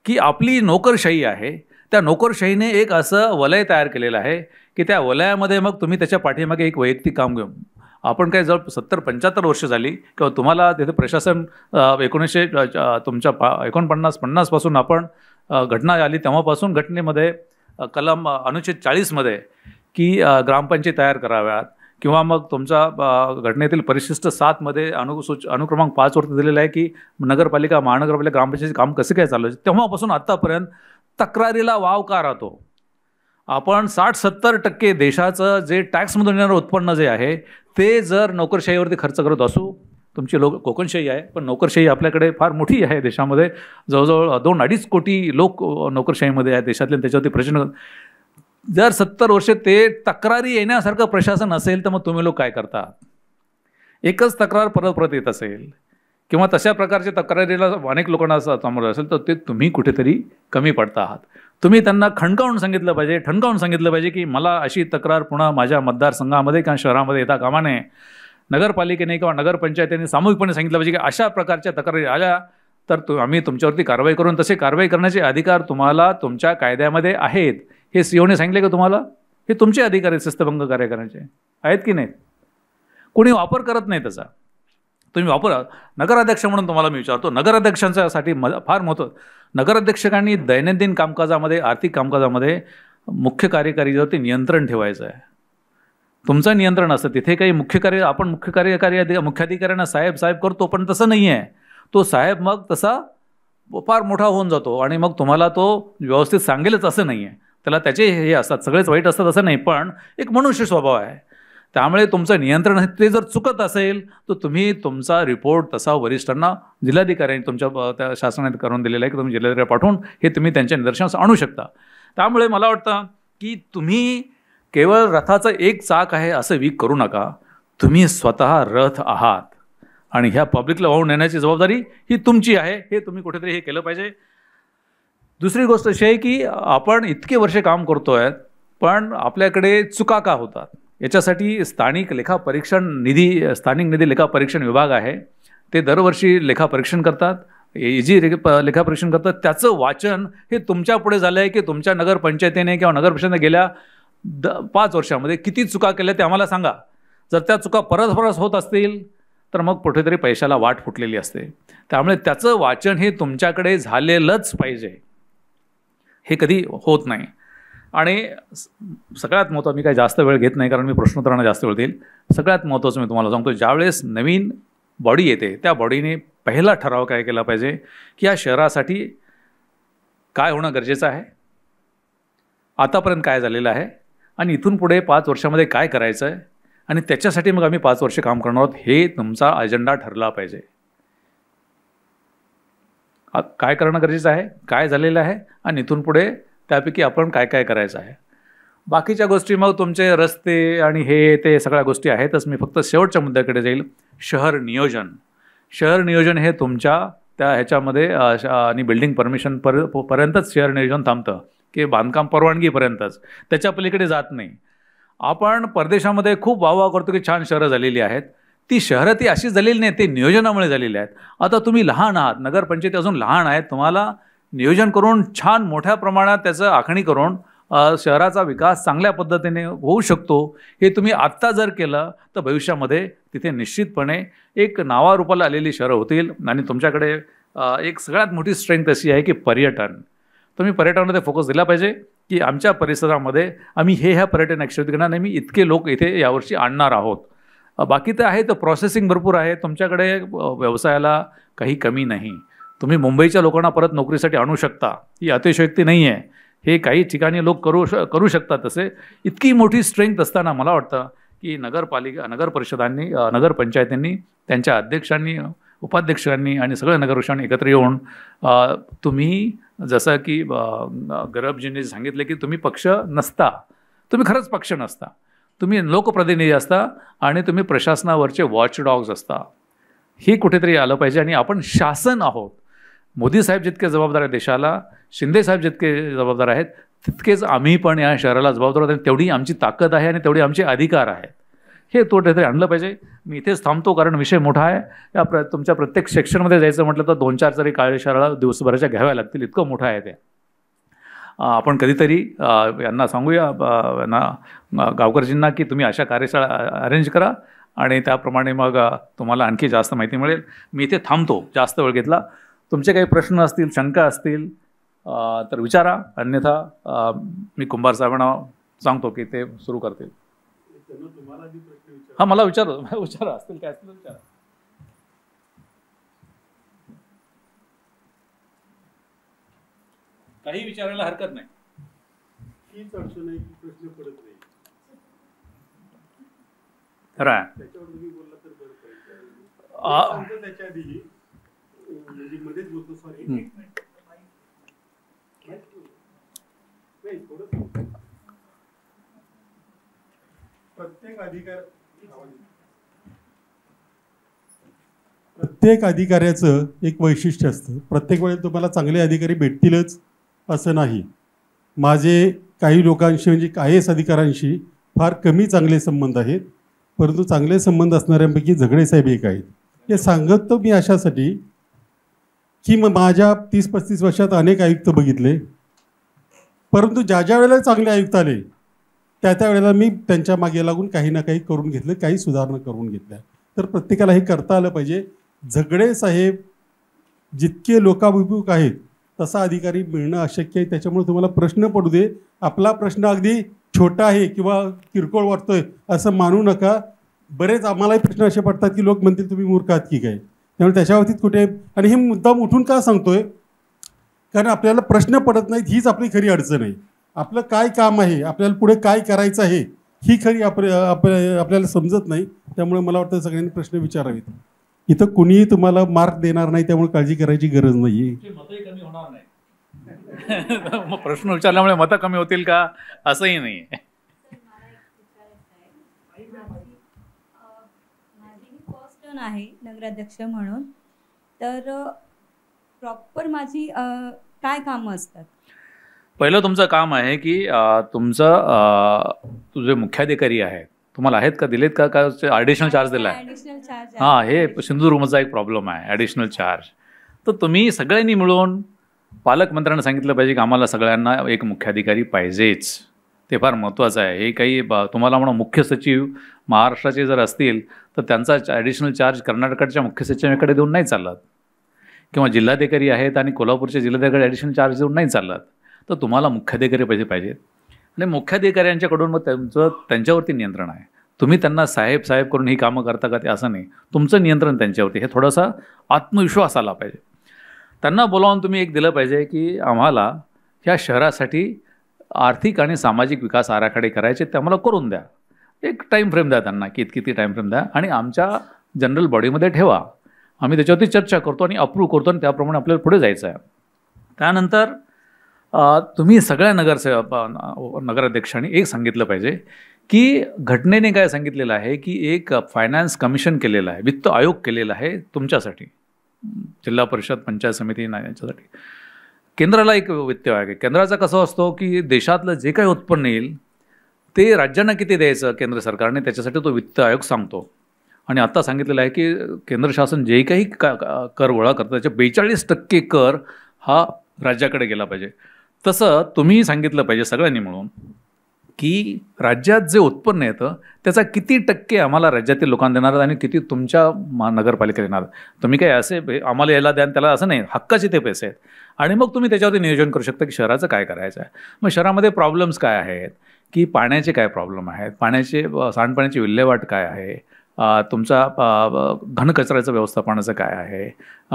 की आपली नोकरशाही आहे. त्या नोकरशाहीने एक असं वलय तयार केलेलं आहे की त्या वलयामध्ये मग तुम्ही त्याच्या पाठीमागे एक वैयक्तिक काम घेऊन आपण काय जवळ 70-75 वर्ष झाली किंवा तुम्हाला तिथे प्रशासन 1949-50 पासून आपण घटना आली तेव्हापासून घटनेमध्ये कलम अनुच्छेद 40मध्ये की ग्रामपंचायत तयार कराव्यात किंवा मग तुमच्या घटनेतील परिशिष्ट 7मध्ये अनुक्रमांक 5 वरती दिलेलं आहे की नगरपालिका, महानगरपालिका, ग्रामपंचायतीचे काम कसं काय चालू आहे. तेव्हापासून आत्तापर्यंत तक्रारीला वाव का राहतो? आपण 60-70% देशाचं जे टॅक्समधून येणारं उत्पन्न जे आहे ते जर नोकरशाहीवरती खर्च करत असू, तुमची कोकणशाही आहे पण नोकरशाही आपल्याकडे फार मोठी आहे देशामध्ये, जवळजवळ 2-2.5 कोटी लोक नोकरशाहीमध्ये आहेत देशातले, त्याच्यावरती प्रश्न. जर 70 वर्ष ते तक्रारी येण्यासारखं प्रशासन असेल तर मग तुम्ही लोक काय करता? एकच तक्रार परत येत असेल किंवा तशा प्रकारच्या तक्रारीला अनेक लोकांना सामोरं असेल तर ते तुम्ही कुठेतरी कमी पडता आहात. तुम्ही त्यांना ठणकावून सांगितलं पाहिजे की मला अशी तक्रार पुन्हा माझ्या मतदारसंघामध्ये किंवा शहरामध्ये येता कामा नये. नगरपालिकेने किंवा नगरपंचायतीने सामूहिकपणे सांगितलं पाहिजे की अशा प्रकारच्या तक्रारी आल्या तर आम्ही तुमच्यावरती कारवाई करून, तसे कारवाई करण्याचे अधिकार तुम्हाला तुमच्या कायद्यामध्ये आहेत. हे सीओने सांगितले का तुम्हाला? हे तुमचे अधिकार आहेत शिस्तभंग कार्य करण्याचे, आहेत की नाहीत? कोणी वापर करत नाही त्याचा. तुम्ही वापरा. नगराध्यक्ष म्हणून तुम्हाला मी विचारतो, नगराध्यक्षांसाठी फार महत्त्व. नगराध्यक्षांनी दैनंदिन कामकाजामध्ये, आर्थिक कामकाजामध्ये मुख्य कार्यकारीवरती नियंत्रण ठेवायचं आहे. तुमचं नियंत्रण असतं तिथे. काही आपण मुख्याधिकाऱ्यांना साहेब करतो, पण तसं नाही आहे. तो साहेब मग तसा फार मोठा होऊन जातो आणि मग तुम्हाला तो व्यवस्थित सांगेलच असं नाही आहे. त्याला त्याचे हे असतात, सगळेच वाईट असतात असं नाही, पण एक मनुष्य स्वभाव आहे. त्यामुळे तुमचं नियंत्रण ते जर चुकत असेल तर तुम्ही तुमचा रिपोर्ट तसा वरिष्ठांना, जिल्हाधिकाऱ्यांनी तुमच्या त्या शासनाने करून दिलेलं आहे की तुम्ही जिल्हाधिकारी पाठवून हे तुम्ही त्यांच्या निदर्शनास आणू शकता. त्यामुळे मला वाटतं की तुम्ही केवळ रथाचं एक चाक आहे असं वीक करू नका. तुम्ही स्वतः रथ आहात आणि ह्या पब्लिकला वाहून नेण्याची जबाबदारी ही तुमची आहे. हे तुम्ही कुठेतरी हे केलं पाहिजे. दुसरी गोष्ट अशी आहे की आपण इतके वर्ष काम करतोय पण आपल्याकडे चुका का होतात याच्यासाठी स्थानिक निधी लेखापरीक्षण विभाग आहे. ते दरवर्षी लेखापरीक्षण करतात, लेखापरीक्षण करतात. त्याचं वाचन हे तुमच्या पुढे झालं आहे की तुमच्या नगरपंचायतीने किंवा नगरपरिषदेने गेल्या 5 वर्षामध्ये किती चुका केल्या ते आम्हाला सांगा. जर त्या चुका परत होत असतील तर मग कुठेतरी पैशाला वाट फुटलेली असते. त्यामुळे त्याचं वाचन हे तुमच्याकडे झालेलंच पाहिजे, हे कधी होत नाही. आणि सगळ्यात महत्त्वाचं, मी काही जास्त वेळ घेत नाही कारण मी प्रश्नोत्तरांना जास्त वेळ देईल. सगळ्यात महत्त्वाचं मी तुम्हाला सांगतो, ज्यावेळेस नवीन बॉडी येते त्या बॉडीने पहिला ठराव काय केला पाहिजे की या शहरासाठी काय होणं गरजेचं आहे, आतापर्यंत काय झालेलं आहे आणि इथून पुढे 5 वर्षामध्ये काय करायचं आहे आणि त्याच्यासाठी मग आम्ही 5 वर्ष काम करणार आहोत, हे तुमचा अजेंडा ठरला पाहिजे. काय करणं गरजेचं आहे, काय झालेलं आहे आणि इथून पुढे त्यापैकी आपण काय काय करायचं आहे. बाकीच्या गोष्टी मग तुमचे रस्ते आणि हे ते सगळ्या गोष्टी आहेतच. मी फक्त शेवटच्या मुद्द्याकडे जाईल. शहर नियोजन. शहर नियोजन हे तुमच्या त्या ह्याच्यामध्ये आणि बिल्डिंग परमिशन पर्यंतच शहर नियोजन थांबतं, की बांधकाम परवानगीपर्यंतच, त्याच्या पलीकडे जात नाही. आपण परदेशामध्ये खूप वाहवा करतो की छान शहरं झालेली आहेत. ती शहरं ती अशी झालेली नाही, ते नियोजनामुळे झालेली आहेत. आता तुम्ही लहान आहात, नगरपंचायती अजून लहान आहेत, तुम्हाला नियोजन करून छान मोठ्या प्रमाणात त्याचं आखणी करून शहराचा विकास चांगल्या पद्धतीने होऊ शकतो. हे तुम्ही आत्ता जर केलं तर भविष्यामध्ये तिथे निश्चितपणे एक नावारूपाला आलेली शहरं होतील. आणि तुमच्याकडे एक सगळ्यात मोठी स्ट्रेंथ अशी आहे की पर्यटन. तुम्ही पर्यटनामध्ये फोकस दिला पाहिजे की आमच्या परिसरामध्ये आम्ही ह्या पर्यटन ॲक्टिव्हिटी करणार नाही, मी इतके लोक इथे यावर्षी आणणार आहोत. बाकी तर आहे तर प्रोसेसिंग भरपूर आहे तुमच्याकडे, व्यवसायाला काही कमी नाही. तुम्ही मुंबईच्या लोकांना परत नोकरीसाठी आणू शकता, ही अतिशयोक्ती नाही आहे. हे काही ठिकाणी लोक करू शकतात. तसे इतकी मोठी स्ट्रेंथ असताना मला वाटतं की नगरपरिषदांनी, नगरपंचायतींनी, त्यांच्या अध्यक्षांनी, उपाध्यक्षांनी आणि सगळ्या नगरवृक्षांनी एकत्र येऊन तुम्ही जसं की गरबजींनी सांगितलं की तुम्ही पक्ष नसता, तुम्ही खरंच पक्ष नसता, तुम्ही लोकप्रतिनिधी असता आणि तुम्ही प्रशासनावरचे वॉचडॉग्स असता. हे कुठेतरी आलं पाहिजे. आणि आपण शासन आहोत. मोदी साहेब जितके जबाबदार आहेत देशाला, शिंदे साहेब जितके जबाबदार आहेत, तितकेच आम्ही पण या शहराला जबाबदार आहोत. आणि तेवढी आमची ताकद आहे आणि तेवढे आमचे अधिकार आहेत. हे कुठेतरी आणलं पाहिजे. मी इथेच थांबतो कारण विषय मोठा आहे. तुमच्या प्रत्येक सेक्शनमध्ये जायचं म्हटलं तर 2-4 तरी कार्यशाळा दिवसभराच्या घ्याव्या लागतील, इतकं मोठं आहे ते. आपण कधीतरी यांना सांगूया, यांना गावकरजींना, की तुम्ही अशा कार्यशाळा अरेंज करा आणि त्याप्रमाणे मग तुम्हाला आणखी जास्त माहिती मिळेल. मी इथे थांबतो, जास्त वेळ घेतला. तुमचे काही प्रश्न असतील, शंका असतील तर विचारा, अन्यथा मी कुंभार साहेबांना सांगतो की ते सुरू करतील. हां, मला विचारा असतील काय असतील विचारा. काही विचारायला हरकत नाही. हीच अडचण आहे की प्रश्न पडत नाही. खरं आहे. त्याच्यावर तुम्ही बोलला तर बरं पडेल. त्याच्या आधी म्हणजे मध्येच बोलतो, सॉरी. नाही, थोडं प्रत्येक अधिकाऱ्याचं एक वैशिष्ट्य असतं. प्रत्येक वेळेला तुम्हाला चांगले अधिकारी भेटतीलच असं नाही. माझे काही लोकांशी म्हणजे IAS अधिकाऱ्यांशी फार कमी चांगले संबंध आहेत, परंतु चांगले संबंध असणाऱ्यांपैकी झगडे साहेब एक आहेत. हे सांगतो मी अशासाठी की माझ्या 30-35 वर्षात अनेक आयुक्त बघितले, परंतु ज्या वेळेला चांगले आयुक्त आले त्या वेळेला मी त्यांच्या मागे लागून काही ना काही करून घेतलं, काही सुधारणा करून घेतल्या. तर प्रत्येकाला हे करता आलं पाहिजे. झगडे साहेब जितके लोकाभिमुख आहेत तसा अधिकारी मिळणं अशक्य आहे. त्याच्यामुळे तुम्हाला प्रश्न पडू दे, आपला प्रश्न अगदी छोटा आहे किंवा किरकोळ वाटतोय असं मानू नका. बरेच आम्हालाही प्रश्न असे पडतात की लोक म्हणतील तुम्ही मूर्ख आहात की काय. त्यामुळे त्याच्या बाबतीत कुठे, आणि हे मुद्दाम उठून का सांगतोय, कारण आपल्याला प्रश्न पडत नाहीत, हीच आपली खरी अडचण आहे. आपलं काय काम आहे, आपल्याला पुढे काय करायचं आहे, ही खरी आपल्याला समजत नाही. त्यामुळे मला वाटतं सगळ्यांनी प्रश्न विचारावेत. इथं कुणीही तुम्हाला मार्क देणार नाही, त्यामुळे काळजी करायची गरज नाही. मतही कमी होणार नाही. मग प्रश्न विचारल्यामुळे मतं कमी होतील का, असंही नाही. माझी फर्स्ट टर्न आहे नगराध्यक्ष म्हणून, तर प्रॉपर माझी काय कामं असतात? पहिलं तुमचं काम आहे की तुझे मुख्याधिकारी आहेत, तुम्हाला आहेत का, दिलेत का, ॲडिशनल चार्ज दिला आहे? Additional charge. हां, हे सिंधुदुर्गचा एक प्रॉब्लेम आहे, ॲडिशनल चार्ज. तर तुम्ही सगळ्यांनी मिळून पालकमंत्र्यांना सांगितलं पाहिजे की आम्हाला सगळ्यांना एक मुख्याधिकारी पाहिजेच. ते फार महत्त्वाचं आहे. हे काही तुम्हाला म्हणा मुख्य सचिव महाराष्ट्राचे जर असतील तर त्यांचा ॲडिशनल चार्ज कर्नाटकाच्या मुख्य सचिवाकडे देऊन नाही चालत, किंवा जिल्हाधिकारी आहेत आणि कोल्हापूरच्या जिल्हाधिकारी ॲडिशनल चार्ज देऊन नाही चालत. तर तुम्हाला मुख्याधिकारी पाहिजेत आणि मुख्याधिकाऱ्यांच्याकडून मग त्यांच्यावरती नियंत्रण आहे. तुम्ही त्यांना साहेब साहेब करून ही कामं करता का ते असं नाही, तुमचं नियंत्रण त्यांच्यावरती. हे थोडासा आत्मविश्वास आला पाहिजे. त्यांना बोलावून तुम्ही एक दिलं पाहिजे की आम्हाला ह्या शहरासाठी आर्थिक आणि सामाजिक विकास आराखडे करायचे, ते आम्हाला करून द्या. एक टाईम फ्रेम द्या त्यांना की किती टाईम फ्रेम द्या आणि आमच्या जनरल बॉडीमध्ये ठेवा. आम्ही त्याच्यावरती चर्चा करतो आणि अप्रूव्ह करतो आणि त्याप्रमाणे आपल्याला पुढे जायचं आहे. त्यानंतर तुम्ही सगळ्या नगराध्यक्षांनी एक सांगितलं पाहिजे की घटनेने काय सांगितलेलं आहे की एक फायनान्स कमिशन केलेलं आहे, वित्त आयोग केलेला आहे तुमच्यासाठी, जिल्हा परिषद पंचायत समिती यांच्यासाठी. केंद्राला एक वित्त आयोग आहे. केंद्राचा कसं असतो की देशातलं जे काही उत्पन्न येईल ते राज्यांना किती द्यायचं केंद्र सरकारने, त्याच्यासाठी तो वित्त आयोग सांगतो. आणि आता सांगितलेलं आहे की केंद्र शासन जे काही कर गोळा करतं त्याचे 42% कर हा राज्याकडे गेला पाहिजे. तसं तुम्ही सांगितलं पाहिजे सगळ्यांनी मिळून की राज्यात जे उत्पन्न येतं त्याचा किती टक्के आम्हाला राज्यातील लोकांना देणार आणि किती तुमच्या नगरपालिकेला देणार. तुम्ही काय असे आम्हाला याला द्या त्याला असं नाही, हक्काचे ते पैसे आहेत. आणि मग तुम्ही त्याच्यावरती नियोजन करू शकता की शहराचं काय करायचं आहे. मग शहरामध्ये प्रॉब्लेम्स काय आहेत, की पाण्याचे काय प्रॉब्लेम आहेत, सांडपाण्याची विल्हेवाट काय आहे, तुमचा घनकचऱ्याचं व्यवस्थापनाचं काय आहे,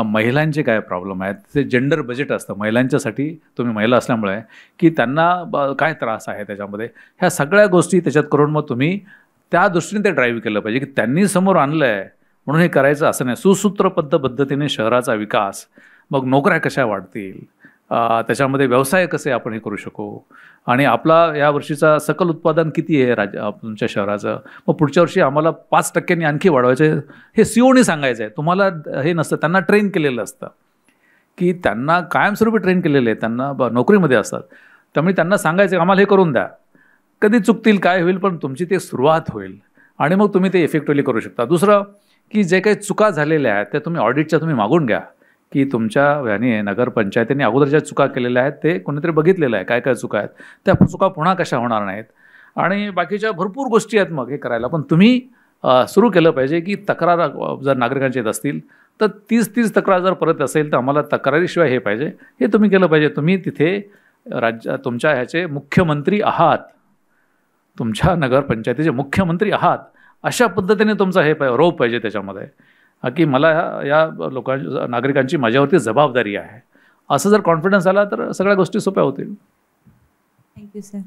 महिलांचे काय प्रॉब्लेम आहेत, ते जेंडर बजेट असतं महिलांच्यासाठी, तुम्ही महिला असल्यामुळे की त्यांना काय त्रास आहे त्याच्यामध्ये, ह्या सगळ्या गोष्टी त्याच्यात करून मग तुम्ही त्या दृष्टीने ते ड्राईव्ह केलं पाहिजे की त्यांनी समोर आणलं आहे म्हणून हे करायचं असं नाही. सुसूत्रबद्ध पद्धतीने शहराचा विकास, मग नोकऱ्या कशा वाढतील, त्याच्यामध्ये व्यवसाय कसे आपण हे करू शकू, आणि आपला या वर्षीचा सकल उत्पादन किती आहे तुमच्या शहराचं, मग पुढच्या वर्षी आम्हाला 5% आणखी वाढवायचं आहे, हे सीओनी सांगायचं आहे. तुम्हाला हे नसतं, त्यांना ट्रेन केलेलं असतं की त्यांना कायमस्वरूपी ट्रेन केलेले आहे, त्यांना नोकरीमध्ये असतात. त्यामुळे त्यांना सांगायचं आम्हाला हे करून द्या. कधी चुकतील काय होईल पण तुमची ते सुरुवात होईल आणि मग तुम्ही ते इफेक्टिव्हली करू शकता. दुसरं की जे काही चुका झालेल्या आहेत त्या तुम्ही ऑडिटच्या तुम्ही मागून घ्या की तुमच्या याने नगरपंचायतीने अगोदर ज्या चुका केलेल्या आहेत ते कोणीतरी बघितलेलं आहे, काय काय चुका आहेत, त्या चुका पुन्हा कशा होणार नाहीत. आणि बाकीच्या भरपूर गोष्टी आहेत मग हे करायला. पण तुम्ही सुरू केलं पाहिजे की तक्रार जर नागरिकांच्या येत असतील तर 30 तक्रार जर परत असेल तर आम्हाला तक्रारीशिवाय हे पाहिजे, हे तुम्ही केलं पाहिजे. तुम्ही तिथे तुमच्या ह्याचे मुख्यमंत्री आहात, तुमच्या नगरपंचायतीचे मुख्यमंत्री आहात, अशा पद्धतीने तुमचा हे रोप पाहिजे त्याच्यामध्ये की मला या नागरिकांची माझ्यावरती जबाबदारी आहे. असं जर कॉन्फिडन्स आला तर सगळ्या गोष्टी सोप्या होतील. Thank you sir.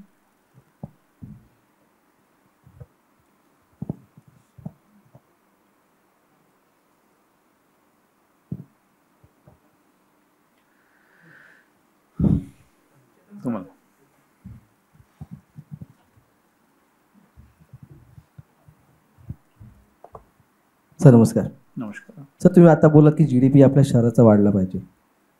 तुम्हाला सर नमस्कार. नमस्कार. सर तुम्ही आता बोलात की GDP आपल्या शहराचा वाढला पाहिजे.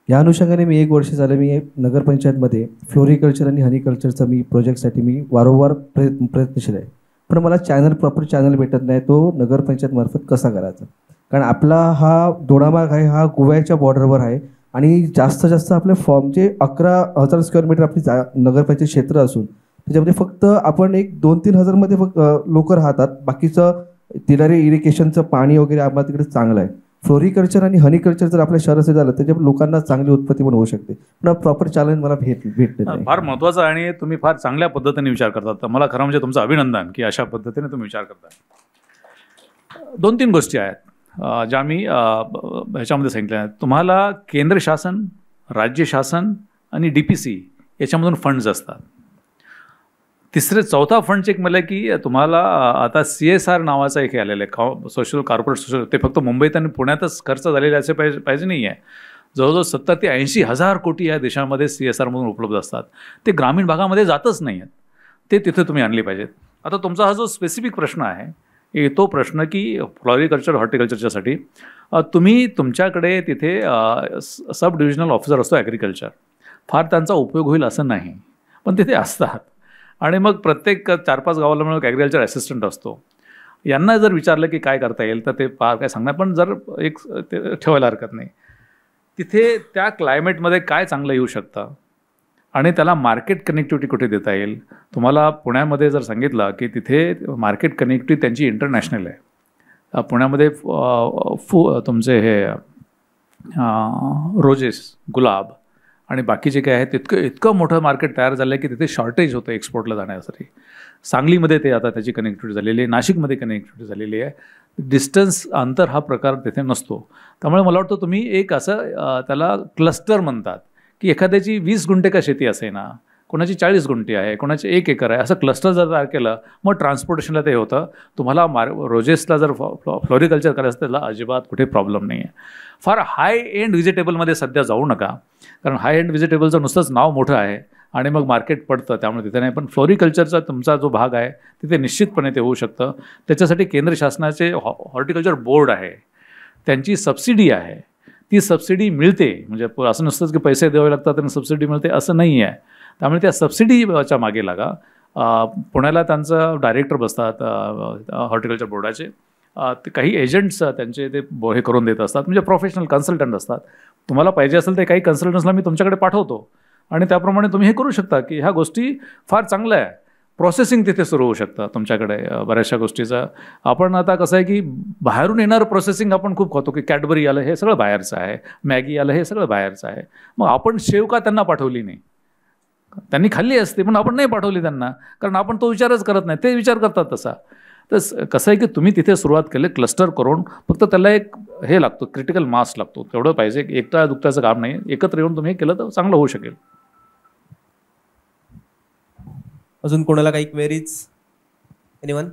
या अनुषंगाने मी 1 वर्ष झालं मी नगरपंचायतमध्ये फ्लोरिकल्चर आणि हनीकल्चरचा मी प्रोजेक्टसाठी मी वारंवार प्रयत्नशील आहे. पण मला प्रॉपर चॅनल भेटत नाही, तो नगरपंचायतमार्फत कसा करायचा. कारण आपला हा दोडामार्ग आहे, हा गोव्याच्या बॉर्डरवर आहे आणि जास्तीत जास्त आपल्या फॉर्मचे 11,000 स्क्वेअर मीटर आपली नगरपंचायत क्षेत्र असून त्याच्यामध्ये फक्त आपण एक 2-3 हजारमध्ये फक्त लोक राहतात. बाकीचं तिलारी इरिगेशनचं पाणी वगैरे आम्हाला तिकडे चांगलं आहे. फ्लोरिकल्चर आणि हनीकल्चर जर आपल्या शहरात झालं त्याच्या लोकांना चांगली उत्पत्ती पण होऊ शकते. पण प्रॉपर चॅलेंज मला भेटले नाही. फार महत्त्वाचं आणि तुम्ही फार चांगल्या पद्धतीने विचार करतात. तर मला खरं म्हणजे तुमचं अभिनंदन की अशा पद्धतीने तुम्ही विचार करता. 2-3 गोष्टी आहेत ज्या मी ह्याच्यामध्ये सांगितल्या आहेत. तुम्हाला केंद्र शासन, राज्य शासन आणि DPC याच्यामधून फंड्स असतात. चौथा फंडचे एक मला की तुम्हाला आता CSR नावाचा एक आलेलं आहे, सोशल कॉर्पोरेट सोशल, ते फक्त मुंबईत आणि पुण्यातच खर्च झालेले असे पाहिजे नाही आहे. जवळजवळ 70 ते 80 हजार कोटी या देशामध्ये CSR मधून उपलब्ध असतात. ते ग्रामीण भागामध्ये जातच नाही आहेत, ते तिथे तुम्ही आणली पाहिजेत. आता तुमचा हा जो स्पेसिफिक प्रश्न आहे तो प्रश्न की फ्लॉरिकल्चर हॉर्टिकल्चरच्यासाठी तुम्ही तुमच्याकडे तिथे सब डिव्हिजनल ऑफिसर असतो ॲग्रिकल्चर, फार त्यांचा उपयोग होईल असं नाही पण तिथे असतात. आणि मग प्रत्येक 4-5 गावाला मिळून ॲग्रिकल्चर असिस्टंट असतो. यांना जर विचारलं की काय करता येईल तर ते फार काय सांगणार, पण जर एक ते ठेवायला हरकत नाही. तिथे त्या क्लायमेटमध्ये काय चांगलं येऊ शकतं आणि त्याला मार्केट कनेक्टिव्हिटी कुठे देता येईल. तुम्हाला पुण्यामध्ये जर सांगितलं की तिथे मार्केट कनेक्टिव्हिटी त्यांची इंटरनॅशनल आहे. पुण्यामध्ये तुमचे हे रोजेस, गुलाब आणि बाकीचे काय आहेत इतकं मोठं मार्केट तयार झालं आहे की तिथे शॉर्टेज होतं एक्सपोर्टला जाण्यासाठी. सांगलीमध्ये ते आता त्याची कनेक्टिव्हिटी झालेली आहे, नाशिकमध्ये कनेक्टिव्हिटी झालेली आहे. डिस्टन्स अंतर हा प्रकार तिथे नसतो. त्यामुळे मला वाटतं तुम्ही एक असं त्याला क्लस्टर म्हणतात की एखाद्याची 20 गुंठे का शेती असे ना, कोणाची 40 गुंठे आहे, कोणाची 1 एकर आहे, असं क्लस्टर जर तयार केलं मग ट्रान्सपोर्टेशनला ते होतं. तुम्हाला रोजेसला जर फ्लोरिकल्चर करायचं असेल त्याला अजिबात कुठे प्रॉब्लेम नाही आहे. फार हाय एंड व्हिजिटेबलमध्ये सध्या जाऊ नका, कारण हाय एंड व्हिजिटेबलचं नुसतंच नाव मोठं आहे आणि मग मार्केट पडतं, त्यामुळे तिथे नाही. पण फ्लोरिकल्चरचा तुमचा जो भाग आहे तिथे निश्चितपणे ते होऊ शकतं. त्याच्यासाठी केंद्र शासनाचे हॉर्टिकल्चर बोर्ड आहे, त्यांची सबसिडी आहे, ती सबसिडी मिळते. म्हणजे असं नसतंच की पैसे द्यावे लागतात आणि सबसिडी मिळते असं नाही आहे. त्यामुळे त्या सबसिडीच्या मागे लागा. पुण्याला त्यांचं डायरेक्टर बसतात हॉर्टिकल्चर बोर्डाचे. ते काही एजंट्स त्यांचे ते हे करून देत असतात, म्हणजे प्रोफेशनल कन्सल्टंट असतात. तुम्हाला पाहिजे असेल तर काही कन्सल्टंट्सला मी तुमच्याकडे पाठवतो आणि त्याप्रमाणे तुम्ही हे करू शकता की ह्या गोष्टी फार चांगल्या आहे. प्रोसेसिंग तिथे सुरू होऊ शकतं तुमच्याकडे बऱ्याचशा गोष्टीचं. आपण आता कसं आहे की बाहेरून येणारं प्रोसेसिंग आपण खूप खातो की कॅडबरी आलं हे सगळं बाहेरचं आहे, मॅगी आलं हे सगळं बाहेरचं आहे. मग आपण शेव का त्यांना पाठवली नाही? त्यांनी खाल्ली असते पण आपण नाही पाठवली त्यांना, कारण आपण तो विचारच करत नाही, ते विचार करतात तसा. तर कसं आहे की तुम्ही तिथे सुरुवात केली क्लस्टर करून, फक्त त्याला एक हे लागतो, क्रिटिकल मास लागतो, तेवढं पाहिजे. एकटा दुकट्याचं काम नाही, एकत्र येऊन तुम्ही हे केलं तर चांगलं होऊ शकेल. अजून कोणाला काही क्वेरीज? एनीवन?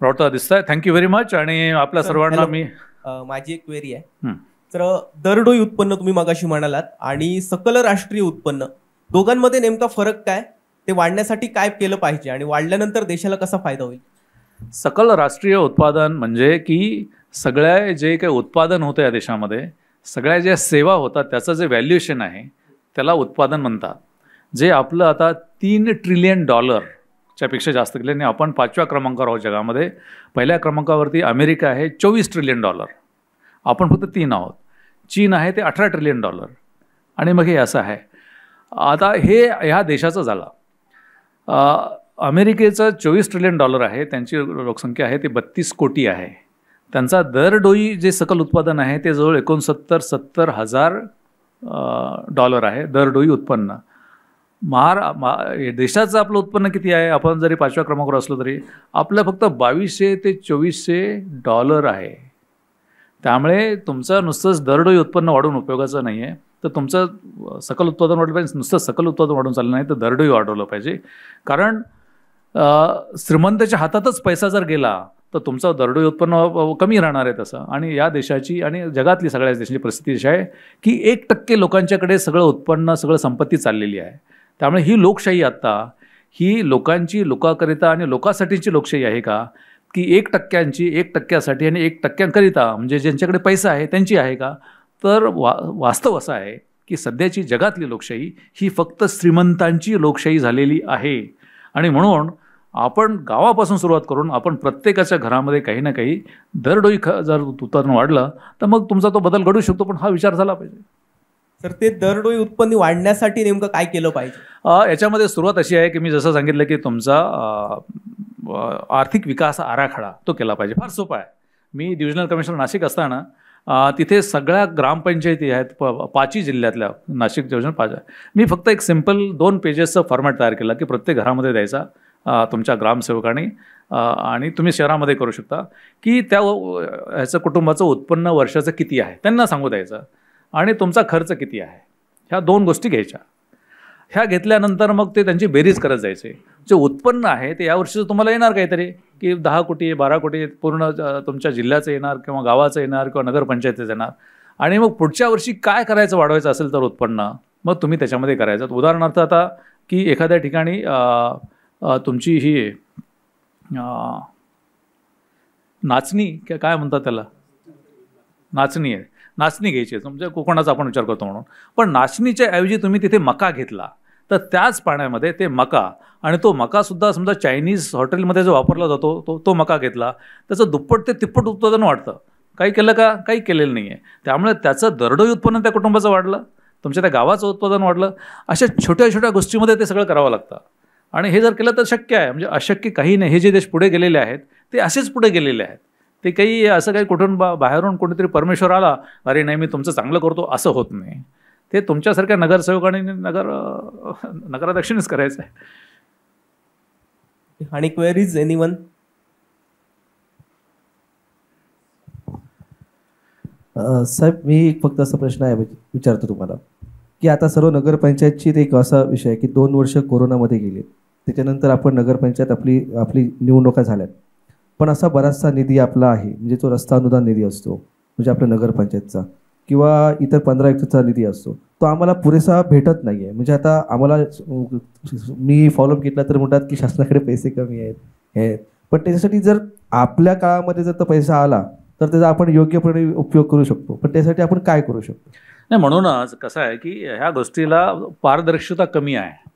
वाटतं दिसतंय. Thank you very much. आणि आपल्या सर्वांना मी माझी एक क्वेरी आहे. तर दरडोई उत्पन्न तुम्ही मगाशी म्हणालात आणि सकल राष्ट्रीय उत्पन्न, दोघांमध्ये नेमका फरक काय? ते वाढण्यासाठी काय केलं पाहिजे आणि वाढल्यानंतर देशाला कसा फायदा होईल? सकल राष्ट्रीय उत्पादन म्हणजे की सगळ्या जे काही उत्पादन होतं या देशामध्ये, सगळ्या ज्या सेवा होतात त्याचं जे व्हॅल्युएशन आहे त्याला उत्पादन म्हणतात. जे आपलं आता $3 ट्रिलियन पेक्षा जास्त केलं आणि आपण 5व्या क्रमांकावर आहोत जगामध्ये. पहिल्या क्रमांकावरती अमेरिका आहे $24 ट्रिलियन, आपण फक्त 3 आहोत. चीन आहे ते $18 ट्रिलियन आणि मग हे असं आहे. आता हे ह्या देशाचं झालं. अमेरिकेचं $24 ट्रिलियन आहे, त्यांची लोकसंख्या आहे ते 32 कोटी आहे. त्यांचा दरडोई जे सकल उत्पादन आहे ते जवळ 69-70 हजार आहे दरडोई उत्पन्न. देशाचं आपलं उत्पन्न किती आहे? आपण जरी 5व्या क्रमांकावर असलो तरी आपलं फक्त $2200 ते $2400 आहे. त्यामुळे तुमचं नुसतंच दरडोई उत्पन्न वाढून उपयोगाचं नाही आहे. तर तुमचं सकल उत्पादन वाढलं पाहिजे. नुसतं सकल उत्पादन वाढून चाललं नाही तर दरडोई वाढवलं पाहिजे. कारण श्रीमंताच्या हातातच पैसा जर गेला तर तुमचं दरडोई उत्पन्न कमी राहणार आहे तसं. आणि या देशाची आणि जगातली सगळ्या देशाची परिस्थिती अशी आहे की 1% लोकांच्याकडे सगळं उत्पन्न, सगळं संपत्ती चाललेली आहे. त्यामुळे ही लोकशाही आत्ता ही लोकांची, लोकांकरिता आणि लोकांसाठीची लोकशाही आहे का, की 1%साठी आणि 1%करिता म्हणजे ज्यांच्याकडे पैसा आहे त्यांची आहे का? तर वास्तव असं आहे की सध्याची जगातली लोकशाही ही फक्त श्रीमंतांची लोकशाही झालेली आहे. आणि म्हणून आपण गावापासून सुरुवात करून आपण प्रत्येकाच्या घरामध्ये काही ना काही दरडोई जर उत्पादन वाढलं तर मग तुमचा तो बदल घडू शकतो. पण हा विचार झाला पाहिजे. तर ते दरडोई उत्पन्न वाढण्यासाठी नेमकं काय केलं पाहिजे? याच्यामध्ये सुरुवात अशी आहे की मी जसं सांगितलं की तुमचा आर्थिक विकास आराखडा तो केला पाहिजे. फार सोपा आहे. मी डिव्हिजनल कमिशनर नाशिक असताना तिथे सगळ्या ग्रामपंचायती आहेत 5ही जिल्ह्यातल्या, नाशिक डिव्हिजन 5 आहे. मी फक्त एक सिम्पल 2 पेजेसचा फॉर्मॅट तयार केला की प्रत्येक घरामध्ये द्यायचा तुमच्या ग्रामसेवकांनी, आणि तुम्ही शहरामध्ये करू शकता की त्या ह्याचं कुटुंबाचं उत्पन्न वर्षाचं किती आहे त्यांना सांगू द्यायचं आणि तुमचा खर्च किती आहे. ह्या 2 गोष्टी घ्यायच्या. ह्या घेतल्यानंतर मग ते त्यांची बेरीज करत जायचे. जे उत्पन्न आहे ते यावर्षीचं तुम्हाला येणार काहीतरी की 10 कोटी 12 कोटी पूर्ण तुमच्या जिल्ह्याचं येणार किंवा गावाचं येणार किंवा नगरपंचायतीचं येणार. आणि मग पुढच्या वर्षी काय करायचं, वाढवायचं असेल तर उत्पन्न मग तुम्ही त्याच्यामध्ये करायचं. उदाहरणार्थ आता की एखाद्या ठिकाणी तुमची ही नाचणी काय म्हणतात त्याला, नाचणी आहे, नाचणी घ्यायची आहे. म्हणजे कोकणाचा आपण विचार करतो म्हणून. पण नाचणीच्या ऐवजी तुम्ही तिथे मका घेतला तर त्याच पाण्यामध्ये ते मका, आणि तो मकासुद्धा समजा चायनीज हॉटेलमध्ये जो वापरला जातो तो मका घेतला, त्याचं दुप्पट ते तिप्पट उत्पादन वाढतं. काही केलं का? काही केलेलं नाही आहे. त्यामुळे त्याचं दरडोई उत्पन्न त्या कुटुंबाचं वाढलं, तुमच्या त्या गावाचं उत्पादन वाढलं. अशा छोट्या छोट्या गोष्टीमध्ये ते सगळं करावं लागतं आणि हे जर केलं तर शक्य आहे. म्हणजे अशक्य काही नाही. हे जे देश पुढे गेलेले आहेत ते असेच पुढे गेलेले आहेत. ते काही असं काही कुठून बाहेरून कोणीतरी परमेश्वर आला, अरे नाही मी तुमचं चांगलं करतो, असं होत नाही. ते तुमच्यासारख्या नगरसेवकांनी नगराध्यक्षांनीच करायचं आहे. आणि क्वेरीज एनीवन? साहेब मी एक फक्त असा प्रश्न आहे विचारतो तुम्हाला की आता सर्व नगरपंचायतची एक असा विषय आहे की 2 वर्ष कोरोनामध्ये गेले, त्याच्यानंतर आपण नगरपंचायत आपली निवडणुका झाल्यात, पण असा बराचसा निधी आपला आहे म्हणजे तो रस्ता अनुदान निधी असतो म्हणजे आपल्या नगरपंचायतचा किंवा इतर 15 एकरचा निधी असतो, तो आम्हाला पुरेसा भेटत नाही आहे. म्हणजे आता आम्हाला मी फॉलोअप घेतला तर म्हणतात की शासनाकडे पैसे कमी आहेत, पण त्याच्यासाठी जर आपल्या काळामध्ये जर तो पैसा आला तर त्याचा आपण योग्यपणे उपयोग करू शकतो, पण त्यासाठी आपण काय करू शकतो? नाही, म्हणूनच कसं आहे की ह्या गोष्टीला पारदर्शकता कमी आहे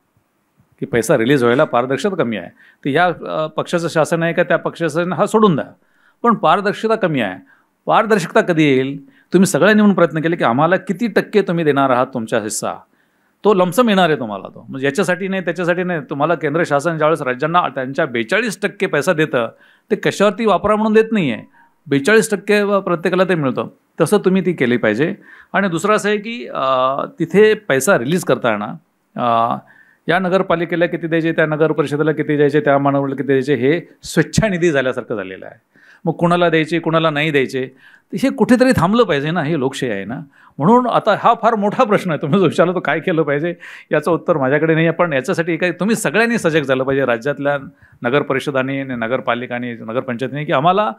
की पैसा रिलीज व्हायला पारदर्शकता कमी आहे. तर ह्या पक्षाचं शासन आहे का त्या पक्षाचं हा सोडून द्या, पण पारदर्शकता कमी आहे. पारदर्शकता कधी येईल? तुम्ही सगळ्यांनी म्हणून प्रयत्न केले की आम्हाला किती टक्के तुम्ही देणार आहात तुमचा हिस्सा, तो लमसम येणार आहे तुम्हाला. तो म्हणजे याच्यासाठी नाही त्याच्यासाठी नाही. तुम्हाला केंद्र शासन ज्यावेळेस राज्यांना त्यांच्या 42% पैसा देतं ते कशावरती वापरा म्हणून देत नाही आहे. 42% प्रत्येकाला ते मिळतं. तसं तुम्ही ती केली पाहिजे. आणि दुसरं असं आहे की तिथे पैसा रिलीज करताना या नगरपालिकेला किती द्यायचे, त्या नगर परिषदेला किती द्यायचे, त्या महानगरपालिकेला किती द्यायचे, हे स्वेच्छानिधी झाल्यासारखं झालेलं आहे. मग कुणाला द्यायचे कुणाला नाही द्यायचे हे कुठेतरी थांबलं पाहिजे ना. हे लोकशाही आहे ना. म्हणून आता हा फार मोठा प्रश्न आहे. तुम्ही जो विचारला तो काय केलं पाहिजे याचं उत्तर माझ्याकडे नाही आहे. पण याच्यासाठी काही तुम्ही सगळ्यांनी सजग झालं पाहिजे, राज्यातल्या नगर परिषदांनी, नगरपालिकांनी, नगरपंचायतींनी, की आम्हाला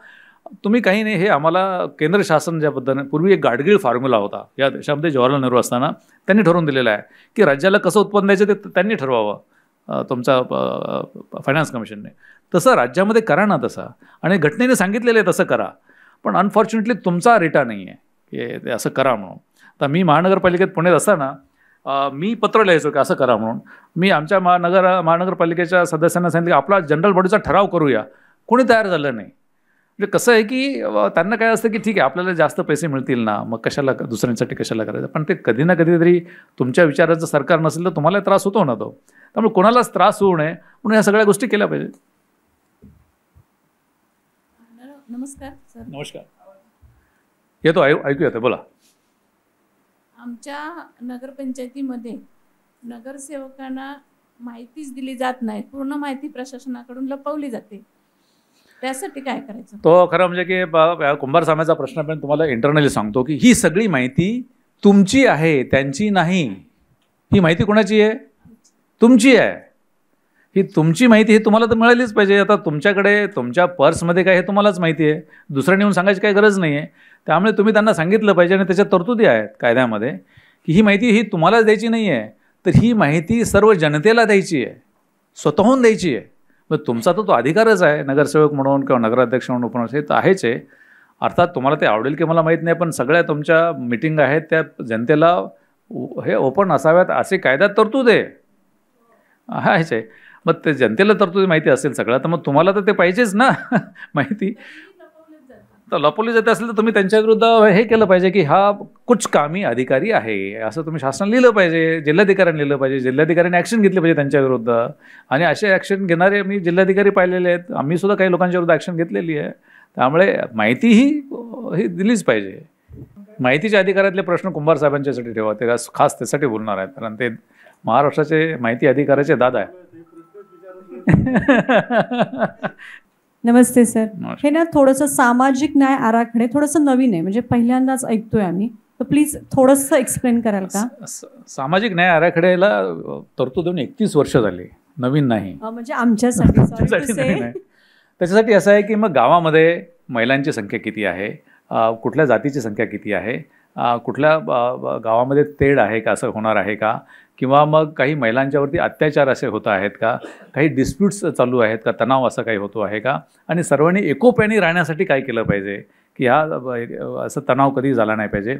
तुम्ही काही नाही, हे आम्हाला केंद्र शासन ज्या पद्धतीने पूर्वी एक गाडगीळ फॉर्म्युला होता या देशामध्ये जवाहरलाल नेहरू असताना त्यांनी ठरवून दिलेलं आहे की राज्याला कसं उत्पन्न द्यायचं ते त्यांनी ठरवावं तुमचा फायनान्स कमिशनने. तसं राज्यामध्ये करा ना तसं, आणि घटनेने सांगितलेलं आहे तसं करा. पण अनफॉर्च्युनेटली तुमचा रेटा नाही आहे की ते असं करा म्हणून. तर मी महानगरपालिकेत पुण्यात असताना मी पत्र लिहायचो की असं करा म्हणून. मी आमच्या महानगरपालिकेच्या सदस्यांना सांगितलं की आपला जनरल बॉडीचा ठराव करूया. कोणी तयार झालं नाही. म्हणजे कसं आहे की त्यांना काय असतं की ठीक आहे आपल्याला जास्त पैसे मिळतील ना, मग कशाला दुसऱ्यांसाठी कशाला करायचं. पण ते कधी ना कधीतरी तुमच्या विचाराचं सरकार नसेल तर तुम्हाला त्रास होतो ना तो. त्यामुळे कोणालाच त्रास होऊ नये म्हणून ह्या सगळ्या गोष्टी केल्या पाहिजे. नमस्कार सर. नमस्कार. येतो ऐकू येतं, बोला. आमच्या नगरपंचायतीमध्ये नगरसेवकांना माहितीच दिली जात नाही. पूर्ण माहिती प्रशासनाकडून लपवली जाते. त्यासाठी काय करायचं? तो खरं म्हणजे की कुंभार साम्याचा प्रश्न पण तुम्हाला इंटरनली सांगतो की ही सगळी माहिती तुमची आहे, त्यांची नाही. ही माहिती कोणाची आहे? तुमची आहे. ही तुमची माहिती ही तुम्हाला तर मिळालीच पाहिजे. आता तुमच्याकडे तुमच्या पर्समध्ये काय हे तुम्हालाच माहिती आहे, दुसऱ्याने येऊन सांगायची काही गरज नाही आहे. त्यामुळे तुम्ही त्यांना सांगितलं पाहिजे. आणि त्याच्यात तरतुदी आहेत कायद्यामध्ये की ही माहिती ही तुम्हालाच द्यायची नाही आहे, तर ही माहिती सर्व जनतेला द्यायची आहे, स्वतःहून द्यायची आहे. मग तुमचा तर तो अधिकारच आहे नगरसेवक म्हणून किंवा नगराध्यक्ष म्हणून उपनगर हे तर आहेच आहे. अर्थात तुम्हाला ते आवडेल की मला माहीत नाही, पण सगळ्या तुमच्या मिटिंग आहेत त्या जनतेला हे ओपन असाव्यात असे कायद्यात तरतूद आहे. आहेच आहे. मग ते जनतेला तरतुदी माहिती असेल सगळं, तर मग तुम्हाला तर ते पाहिजेच ना माहिती. तर लपवली जाते असेल तर तुम्ही त्यांच्या विरुद्ध हे केलं पाहिजे की हा कुछ कामी अधिकारी आहे असं तुम्ही शासनाला लिहिलं पाहिजे, जिल्हाधिकाऱ्यांनी लिहिलं पाहिजे. जिल्हाधिकाऱ्यांनी ॲक्शन घेतली पाहिजे त्यांच्या विरुद्ध. आणि असे ॲक्शन घेणारे मी जिल्हाधिकारी पाहिलेले आहेत. आम्ही सुद्धा काही लोकांच्या विरुद्ध ॲक्शन घेतलेली आहे. त्यामुळे माहिती ही दिलीच पाहिजे. माहितीच्या अधिकारातले प्रश्न कुंभार साहेबांच्यासाठी ठेवा, ते खास त्यासाठी बोलणार आहेत, कारण ते महाराष्ट्राचे माहिती अधिकाराचे दादा आहे. नमस्ते सर. हे ना थोडंसं सामाजिक न्याय आराखडे थोडंसं नवीन आहे, म्हणजे पहिल्यांदाच ऐकतोय आम्ही, तर प्लीज थोडंसं एक्सप्लेन कराल का? सामाजिक न्याय आराखड्याला तरतूद देऊन 31 वर्ष झाली, नवीन नाही. म्हणजे आमच्यासाठी नाही. त्याच्यासाठी असं आहे की मग गावामध्ये महिलांची संख्या किती आहे, कुठल्या जातीची संख्या किती आहे, कुठल्या गावामध्ये तेढ आहे का, असं होणार आहे का, किंवा मग काही महिलांच्यावरती अत्याचार असे होत आहेत का, काही डिस्प्यूट्स चालू आहेत का, तणाव असा काही होतो आहे का, आणि सर्वांनी एकोप्याने राहण्यासाठी काय केलं पाहिजे की असं तणाव कधी झाला नाही पाहिजे.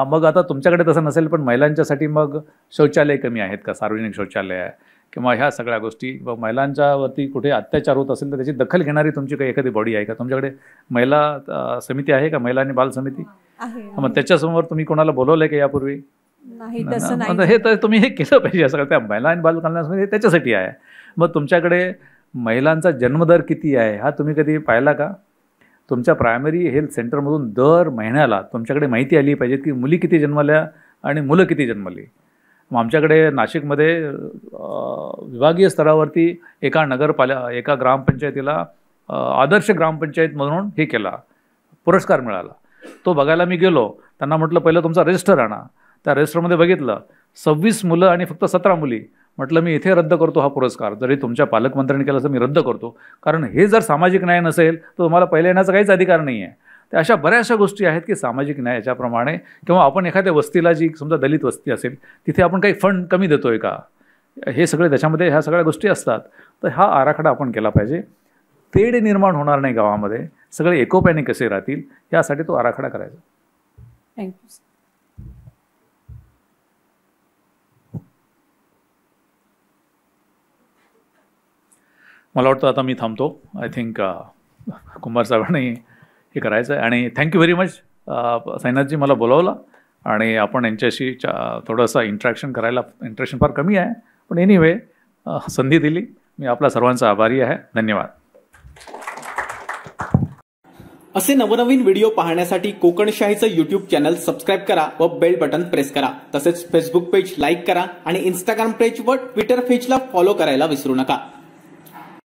मग आता तुमच्याकडे तसं नसेल, पण महिलांच्यासाठी मग शौचालय कमी आहेत का, सार्वजनिक शौचालय आहे, किंवा ह्या सगळ्या गोष्टी. महिलांच्यावरती कुठे अत्याचार होत असेल तर त्याची दखल घेणारी तुमची काही एखादी बॉडी आहे का? तुमच्याकडे महिला समिती आहे का, महिला आणि बाल समिती? मग त्याच्यासमोर तुम्ही कोणाला बोलवलं आहे का यापूर्वी? नाही तसं नाही हे तर तुम्ही हे केलं पाहिजे. सगळं त्या महिला आणि बालकल्याण त्याच्यासाठी आहे. मग तुमच्याकडे महिलांचा जन्मदर किती आहे हा तुम्ही कधी पाहिला का? तुमच्या प्रायमरी हेल्थ सेंटरमधून दर महिन्याला तुमच्याकडे माहिती आली पाहिजे की मुली किती जन्मल्या आणि मुलं किती जन्मली. मग आमच्याकडे नाशिकमध्ये विभागीय स्तरावरती एका ग्रामपंचायतीला आदर्श ग्रामपंचायत म्हणून हे केला, पुरस्कार मिळाला. तो बघायला मी गेलो. त्यांना म्हटलं पहिलं तुमचा रजिस्टर आणा. त्या रजिस्टरमध्ये बघितलं 26 मुलं आणि फक्त 17 मुली. म्हटलं मी इथे रद्द करतो हा पुरस्कार. जरी तुमच्या पालकमंत्र्यांनी केला तर मी रद्द करतो, कारण हे जर सामाजिक न्याय नसेल तर तुम्हाला पहिले येण्याचा काहीच अधिकार नाही आहे. तर अशा बऱ्याचशा गोष्टी आहेत की सामाजिक न्याय याच्याप्रमाणे, किंवा आपण एखाद्या वस्तीला जी समजा दलित वस्ती असेल तिथे आपण काही फंड कमी देतोय का, हे सगळे त्याच्यामध्ये ह्या सगळ्या गोष्टी असतात. तर हा आराखडा आपण केला पाहिजे. तेढ निर्माण होणार नाही गावामध्ये, सगळे एकोप्याने कसे राहतील यासाठी तो आराखडा करायचा. थँक्यू. मला वाटतं आता मी थांबतो. आय थिंक कुंभार साहेबांनी हे करायचं आहे. आणि थँक्यू व्हेरी मच साईनाथजी, मला बोलावलं आणि आपण यांच्याशी थोडंसं इंटरॅक्शन फार कमी आहे, पण एनिवे संधी दिली. मी आपला सर्वांचा आभारी आहे. धन्यवाद. असे नवनवीन व्हिडिओ पाहण्यासाठी कोकणशाहीचं यूट्यूब चॅनल सबस्क्राईब करा व बेल बटन प्रेस करा. तसेच फेसबुक पेज लाईक करा आणि इंस्टाग्राम पेज व ट्विटर पेजला फॉलो करायला विसरू नका.